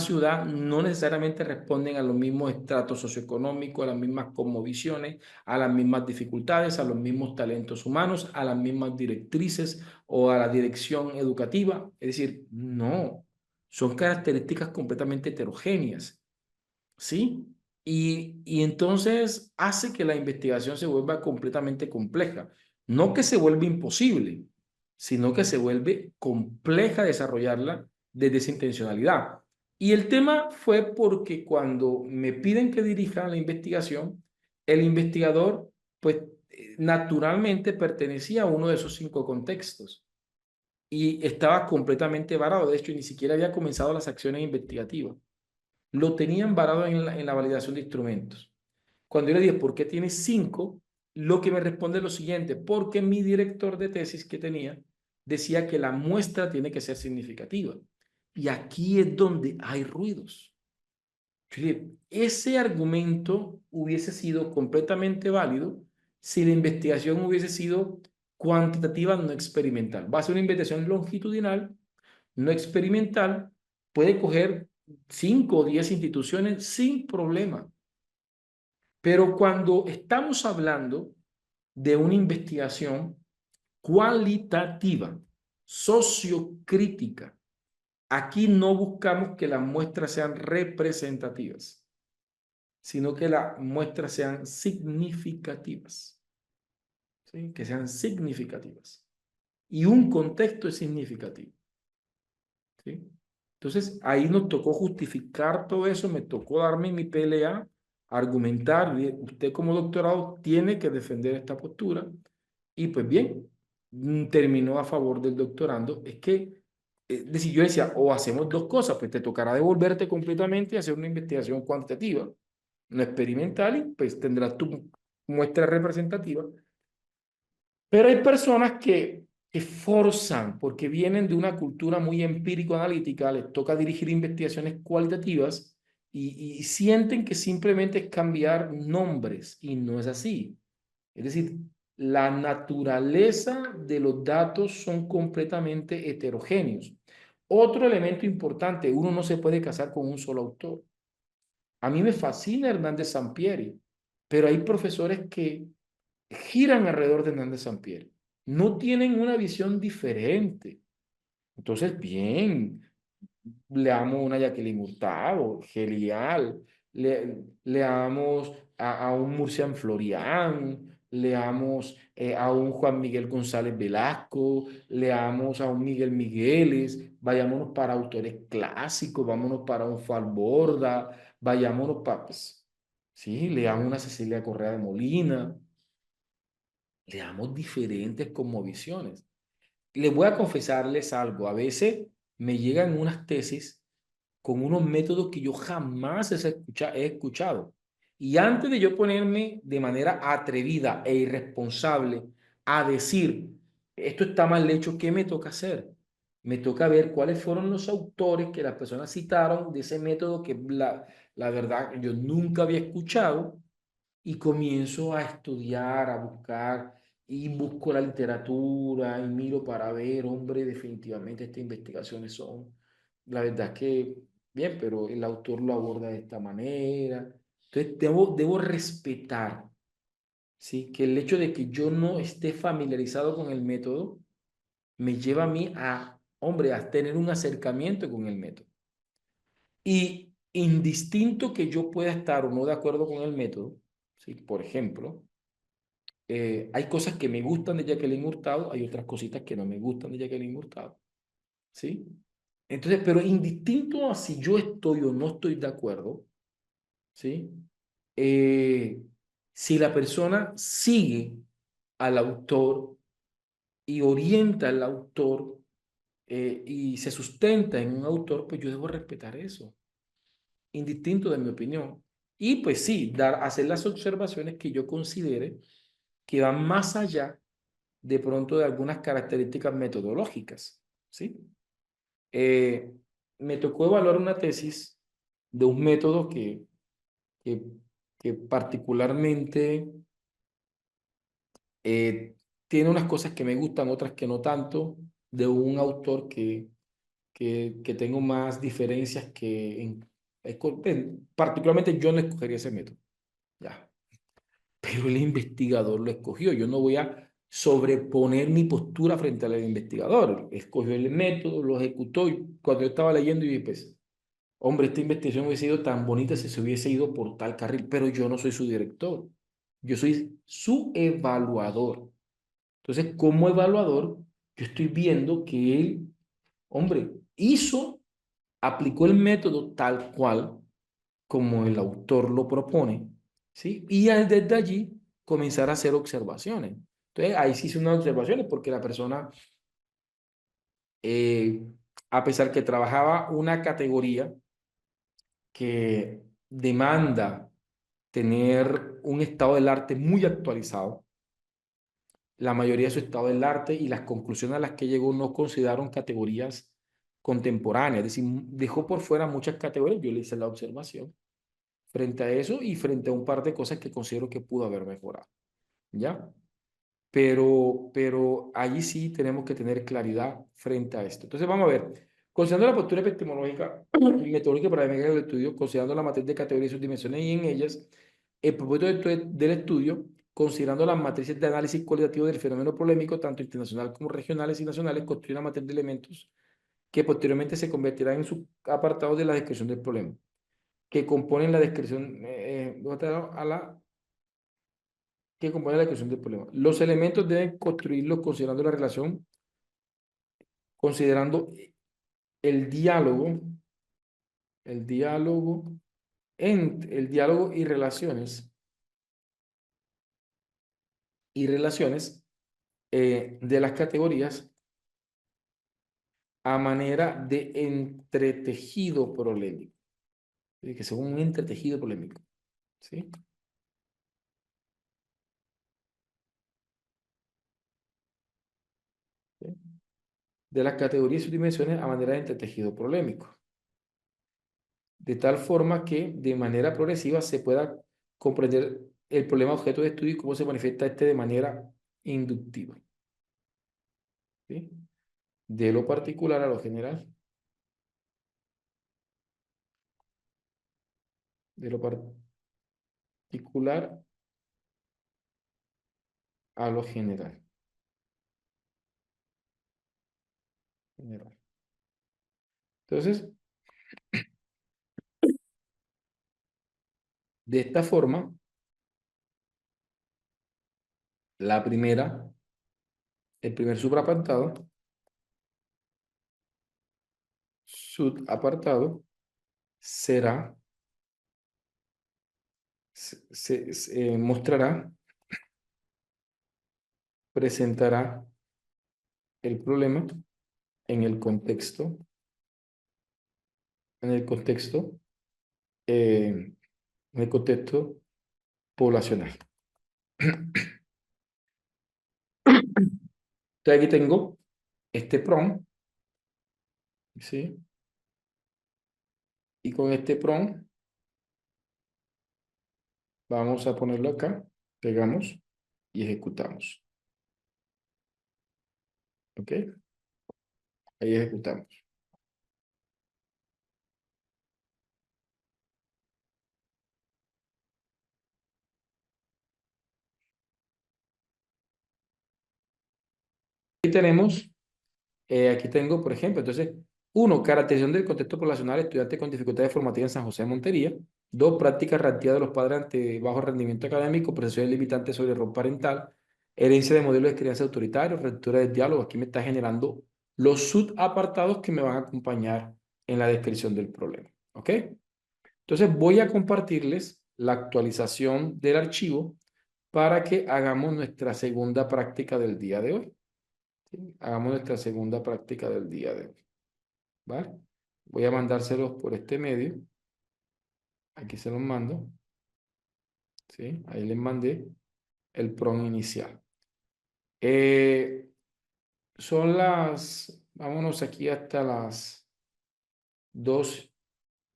ciudad, no necesariamente responden a los mismos estratos socioeconómicos, a las mismas cosmovisiones, a las mismas dificultades, a los mismos talentos humanos, a las mismas directrices o a la dirección educativa. Es decir, no, son características completamente heterogéneas. ¿Sí? Y entonces hace que la investigación se vuelva completamente compleja. No que se vuelva imposible, sino que se vuelve compleja desarrollarla desde esa intencionalidad. Y el tema fue porque cuando me piden que dirija la investigación, el investigador, pues naturalmente pertenecía a uno de esos 5 contextos y estaba completamente varado. De hecho, ni siquiera había comenzado las acciones investigativas. Lo tenían varado en la validación de instrumentos. Cuando yo le dije, ¿por qué tienes 5? Lo que me responde es lo siguiente, porque mi director de tesis que tenía decía que la muestra tiene que ser significativa. Y aquí es donde hay ruidos. Ese argumento hubiese sido completamente válido si la investigación hubiese sido cuantitativa, no experimental. Va a ser una investigación longitudinal, no experimental, puede coger 5 o 10 instituciones sin problema. Pero cuando estamos hablando de una investigación cualitativa, sociocrítica, aquí no buscamos que las muestras sean representativas, sino que las muestras sean significativas, ¿sí? Que sean significativas. Y un contexto es significativo, ¿sí? Entonces, ahí nos tocó justificar todo eso, me tocó darme mi pelea, argumentar, usted como doctorado tiene que defender esta postura, y pues bien, terminó a favor del doctorando. Es que, decir, yo decía, o hacemos dos cosas, pues te tocará devolverte completamente y hacer una investigación cuantitativa, no experimental, y pues tendrás tu muestra representativa. Pero hay personas que forzan, porque vienen de una cultura muy empírico-analítica, les toca dirigir investigaciones cualitativas y sienten que simplemente es cambiar nombres, y no es así. Es decir, la naturaleza de los datos son completamente heterogéneos. Otro elemento importante, uno no se puede casar con un solo autor. A mí me fascina Hernández Sampieri, pero hay profesores que giran alrededor de Hernández Sampieri. No tienen una visión diferente. Entonces, bien, leamos una Jacqueline Hurtado, genial. Leamos a un Murcian Florián, leamos a un Juan Miguel González Velasco, leamos a un Miguel Migueles, vayámonos para autores clásicos, vámonos para un Falborda, vayámonos para, pues, sí, leamos una Cecilia Correa de Molina, leamos diferentes cosmovisiones. Les voy a confesarles algo, a veces me llegan unas tesis con unos métodos que yo jamás he escuchado. Y antes de yo ponerme de manera atrevida e irresponsable a decir, esto está mal hecho, ¿qué me toca hacer? Me toca ver cuáles fueron los autores que las personas citaron de ese método que la verdad yo nunca había escuchado, y comienzo a estudiar, a buscar, y busco la literatura y miro para ver, hombre, definitivamente estas investigaciones son, la verdad es que, bien, pero el autor lo aborda de esta manera. Entonces, debo respetar, ¿sí? Que el hecho de que yo no esté familiarizado con el método me lleva a mí a, hombre, a tener un acercamiento con el método. Y indistinto que yo pueda estar o no de acuerdo con el método, ¿sí? Por ejemplo, hay cosas que me gustan de Jacqueline Hurtado, hay otras cositas que no me gustan de Jacqueline Hurtado, ¿sí? Entonces, pero indistinto a si yo estoy o no estoy de acuerdo, ¿sí? Eh, si la persona sigue al autor y orienta al autor, y se sustenta en un autor, pues yo debo respetar eso, indistinto de mi opinión. Y pues sí, hacer las observaciones que yo considere que van más allá de pronto de algunas características metodológicas, ¿sí? Eh, Me tocó evaluar una tesis de un método que, que particularmente eh, tiene unas cosas que me gustan, otras que no tanto, de un autor que tengo más diferencias que particularmente yo no escogería ese método, ya. Pero el investigador lo escogió. Yo no voy a sobreponer mi postura frente al investigador. Escogió el método, lo ejecutó, y cuando yo estaba leyendo y dije, pues, hombre, esta investigación hubiese sido tan bonita si se hubiese ido por tal carril, pero yo no soy su director. Yo soy su evaluador. Entonces, como evaluador, yo estoy viendo que él, hombre, aplicó el método tal cual como el autor lo propone, ¿sí? Y desde allí comenzar a hacer observaciones. Entonces, ahí sí hice unas observaciones porque la persona, eh, a pesar que trabajaba una categoría que demanda tener un estado del arte muy actualizado, la mayoría de su estado del arte y las conclusiones a las que llegó no consideraron categorías contemporáneas, es decir, dejó por fuera muchas categorías. Yo le hice la observación frente a eso y frente a un par de cosas que considero que pudo haber mejorado, ¿ya? Pero allí sí tenemos que tener claridad frente a esto. Entonces vamos a ver, considerando la postura epistemológica y metodológica para el estudio, considerando la matriz de categorías y sus dimensiones y en ellas, el propósito del estudio, considerando las matrices de análisis cualitativo del fenómeno polémico, tanto internacional como regionales y nacionales, construye una matriz de elementos que posteriormente se convertirán en subapartados de la descripción del problema, que componen la descripción a la que compone la descripción del problema. Los elementos deben construirlos considerando la relación, considerando el diálogo, el diálogo, el diálogo y relaciones de las categorías a manera de entretejido polémico, que sea un entretejido polémico, ¿sí? ¿Sí? De las categorías y sus dimensiones a manera de entretejido polémico, de tal forma que de manera progresiva se pueda comprender el problema objeto de estudio y cómo se manifiesta este de manera inductiva, ¿sí? De lo particular a lo general, de lo particular a lo general, general. Entonces, de esta forma, la primera, el primer subapartado será, mostrará, presentará el problema en el contexto, en el contexto, en el contexto poblacional. Entonces aquí tengo este PROM, ¿sí? Y con este PROM vamos a ponerlo acá, pegamos y ejecutamos. ¿Ok? Ahí ejecutamos. Aquí tenemos, aquí tengo, por ejemplo, entonces, uno, caracterización del contexto poblacional, estudiante con dificultades formativas en San José de Montería. Dos, prácticas reactivas de los padres ante bajo rendimiento académico, presiones limitantes sobre el rol parental, herencia de modelos de crianza autoritarios, ruptura del diálogo. Aquí me está generando los subapartados que me van a acompañar en la descripción del problema. ¿Ok? Entonces voy a compartirles la actualización del archivo para que hagamos nuestra segunda práctica del día de hoy. ¿Sí? Hagamos nuestra segunda práctica del día de hoy. ¿Vale? Voy a mandárselos por este medio. Aquí se los mando. ¿Sí? Ahí les mandé el prompt inicial. Son vámonos aquí hasta las 2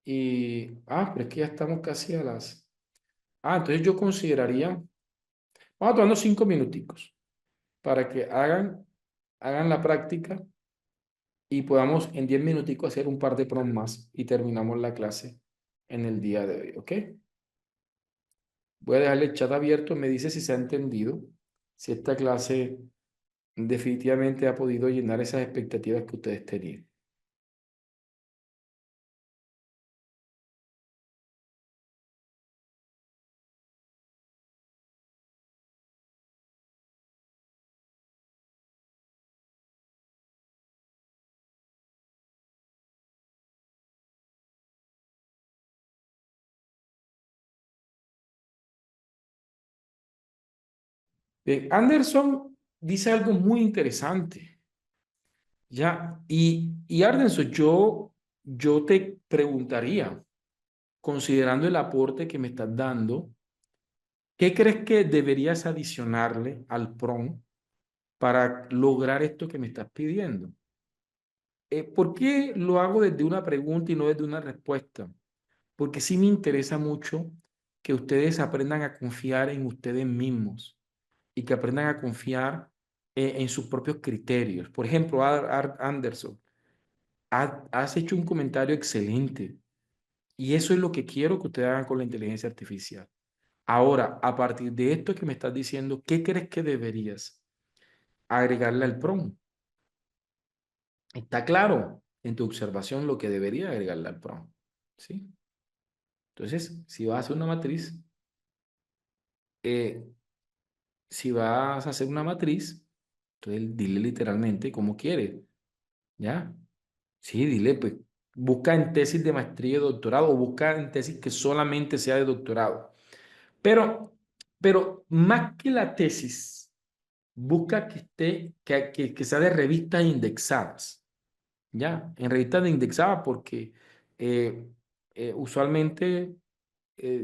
pero es que ya estamos casi a las... entonces yo consideraría, vamos tomando 5 minuticos para que hagan la práctica y podamos en 10 minuticos hacer un par de prompts más y terminamos la clase en el día de hoy, ¿ok? Voy a dejarle el chat abierto, me dice si se ha entendido, si esta clase definitivamente ha podido llenar esas expectativas que ustedes tenían. Bien, Anderson dice algo muy interesante, ¿ya? Y Anderson, yo te preguntaría, considerando el aporte que me estás dando, ¿qué crees que deberías adicionarle al PROM para lograr esto que me estás pidiendo. ¿Por qué lo hago desde una pregunta y no desde una respuesta? Porque sí me interesa mucho que ustedes aprendan a confiar en ustedes mismos y que aprendan a confiar en sus propios criterios. Por ejemplo, Anderson, has hecho un comentario excelente y eso es lo que quiero que ustedes hagan con la inteligencia artificial. Ahora, a partir de esto que me estás diciendo, ¿qué crees que deberías agregarle al prompt? Está claro en tu observación lo que debería agregarle al prompt, ¿sí? Entonces, si vas a hacer una matriz, eh, si vas a hacer una matriz, entonces dile literalmente cómo quieres, ¿ya? Sí, dile, pues, busca en tesis de maestría y doctorado o busca en tesis que solamente sea de doctorado. Pero, pero más que la tesis, busca que esté, que sea de revistas indexadas, ¿ya? En revistas de indexadas porque eh, usualmente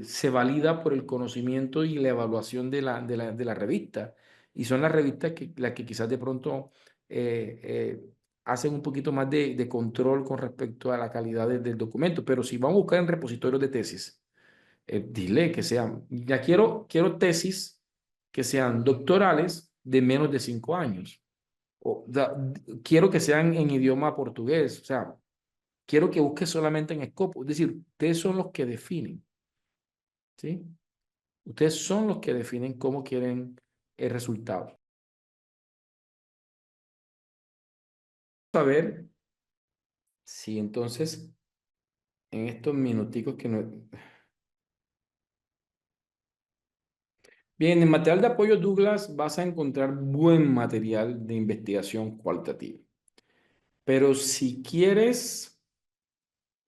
se valida por el conocimiento y la evaluación de la revista. Y son las revistas las que quizás de pronto eh, eh, hacen un poquito más de control con respecto a la calidad del documento. Pero si vamos a buscar en repositorios de tesis, dile que sean, ya quiero tesis que sean doctorales de menos de 5 años. Quiero que sean en idioma portugués, o sea, quiero que busques solamente en Scopus. Es decir, ustedes son los que definen, ¿sí? Ustedes son los que definen cómo quieren el resultado. A ver si entonces en estos minuticos que no... Bien, en material de apoyo Douglas vas a encontrar buen material de investigación cualitativa. Pero si quieres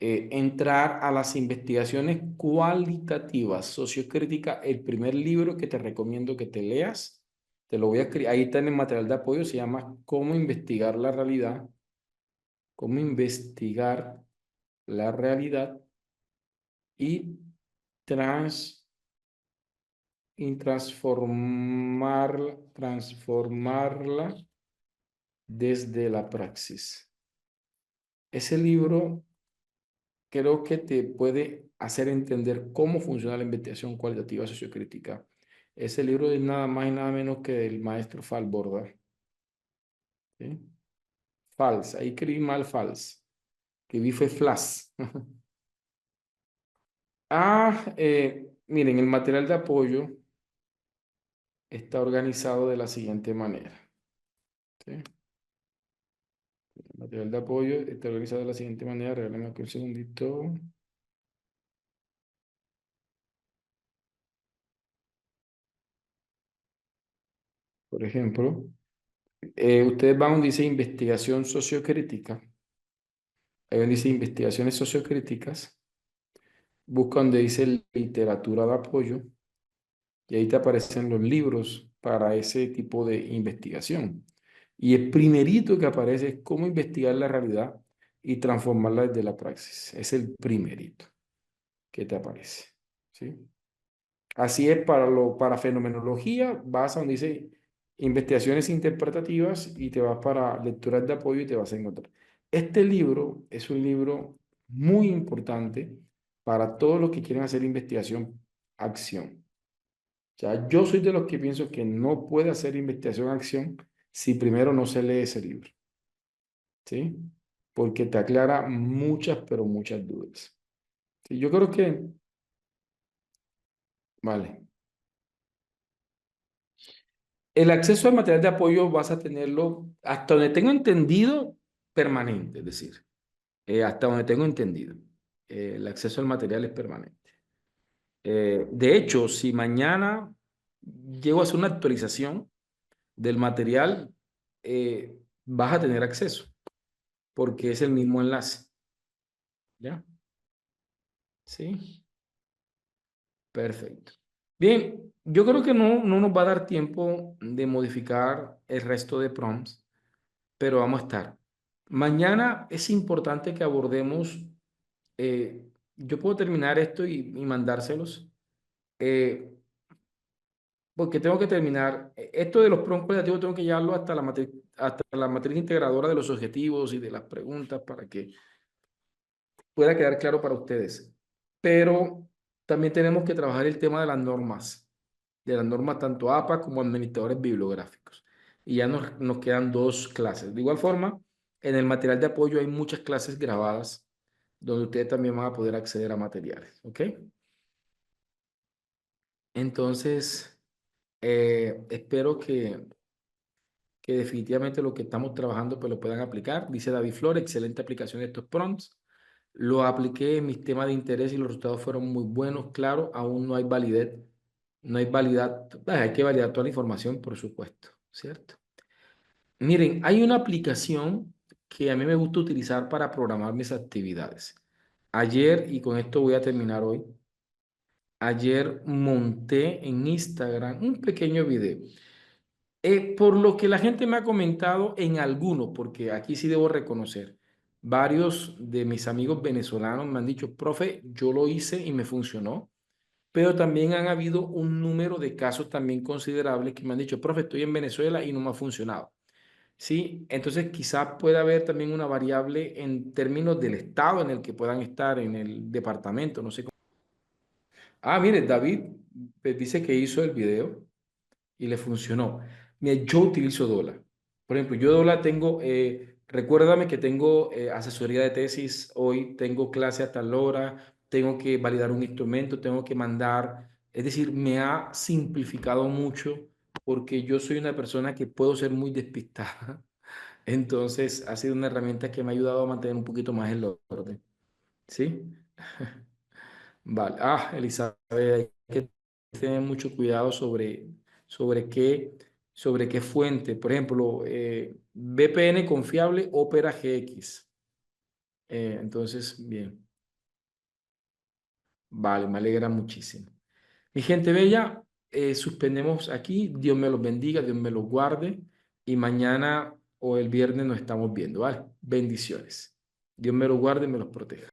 entrar a las investigaciones cualitativas sociocríticas, el primer libro que te recomiendo que te leas, te lo voy a escribir, ahí está en el material de apoyo, se llama Cómo investigar la realidad, cómo investigar la realidad y, trans, y transformarla desde la praxis. Ese libro creo que te puede hacer entender cómo funciona la investigación cualitativa sociocrítica. Ese libro es nada más y nada menos que del maestro Falborda. ¿Sí? Fals, ahí escribí mal Fals, que vi fue Flas. Miren, el material de apoyo está organizado de la siguiente manera. ¿Sí? El material de apoyo está organizado de la siguiente manera. Regálame aquí un segundito. Por ejemplo, ustedes van donde dice investigación sociocrítica. Ahí donde dice investigaciones sociocríticas. Busca donde dice literatura de apoyo. Y ahí te aparecen los libros para ese tipo de investigación. Y el primerito que aparece es cómo investigar la realidad y transformarla desde la praxis. Es el primerito que te aparece. ¿Sí? Así es para fenomenología, vas a donde dice investigaciones interpretativas y te vas para lecturas de apoyo y te vas a encontrar. Este libro es un libro muy importante para todos los que quieren hacer investigación acción. O sea, yo soy de los que pienso que no puede hacer investigación acción si primero no se lee ese libro, ¿sí? Porque te aclara muchas, pero muchas dudas. Sí, yo creo que, vale. El acceso al material de apoyo vas a tenerlo, hasta donde tengo entendido, permanente, es decir, hasta donde tengo entendido. El acceso al material es permanente. De hecho, si mañana llego a hacer una actualización del material, vas a tener acceso, porque es el mismo enlace. ¿Ya? Sí, perfecto. Bien, yo creo que no nos va a dar tiempo de modificar el resto de prompts, pero vamos a estar. Mañana es importante que abordemos, yo puedo terminar esto y mandárselos. Eh, porque tengo que terminar. Esto de los prompts cualitativos tengo que llevarlo hasta la matriz integradora de los objetivos y de las preguntas para que pueda quedar claro para ustedes. Pero también tenemos que trabajar el tema de las normas tanto APA como administradores bibliográficos. Y ya nos quedan dos clases. De igual forma, en el material de apoyo hay muchas clases grabadas donde ustedes también van a poder acceder a materiales. ¿Ok? Entonces, espero que definitivamente lo que estamos trabajando pues lo puedan aplicar. Dice David Flores, excelente aplicación de estos prompts. Lo apliqué en mis temas de interés y los resultados fueron muy buenos. Claro, aún no hay validez, no hay validad, hay que validar toda la información, por supuesto, ¿cierto? Miren, hay una aplicación que a mí me gusta utilizar para programar mis actividades. Ayer, y con esto voy a terminar hoy, ayer monté en Instagram un pequeño video. Por lo que la gente me ha comentado en algunos, porque aquí sí debo reconocer, varios de mis amigos venezolanos me han dicho, profe, yo lo hice y me funcionó, pero también han habido un número de casos también considerables que me han dicho, profe, estoy en Venezuela y no me ha funcionado. Sí, entonces quizás pueda haber también una variable en términos del estado en el que puedan estar, en el departamento, no sé cómo. Ah, mire, David pues, dice que hizo el video y le funcionó. Mira, yo utilizo dólar. Por ejemplo, yo dólar tengo, recuérdame que tengo asesoría de tesis, hoy tengo clase a tal hora, tengo que validar un instrumento, tengo que mandar, es decir, me ha simplificado mucho porque yo soy una persona que puedo ser muy despistada. Entonces, ha sido una herramienta que me ha ayudado a mantener un poquito más el orden. ¿Sí? Vale. Ah, Elizabeth, hay que tener mucho cuidado sobre sobre qué fuente. Por ejemplo, VPN confiable, Opera GX. Entonces, bien. Vale, me alegra muchísimo. Mi gente bella, suspendemos aquí. Dios me los bendiga, Dios me los guarde. Y mañana o el viernes nos estamos viendo, ¿vale? Bendiciones. Dios me los guarde y me los proteja.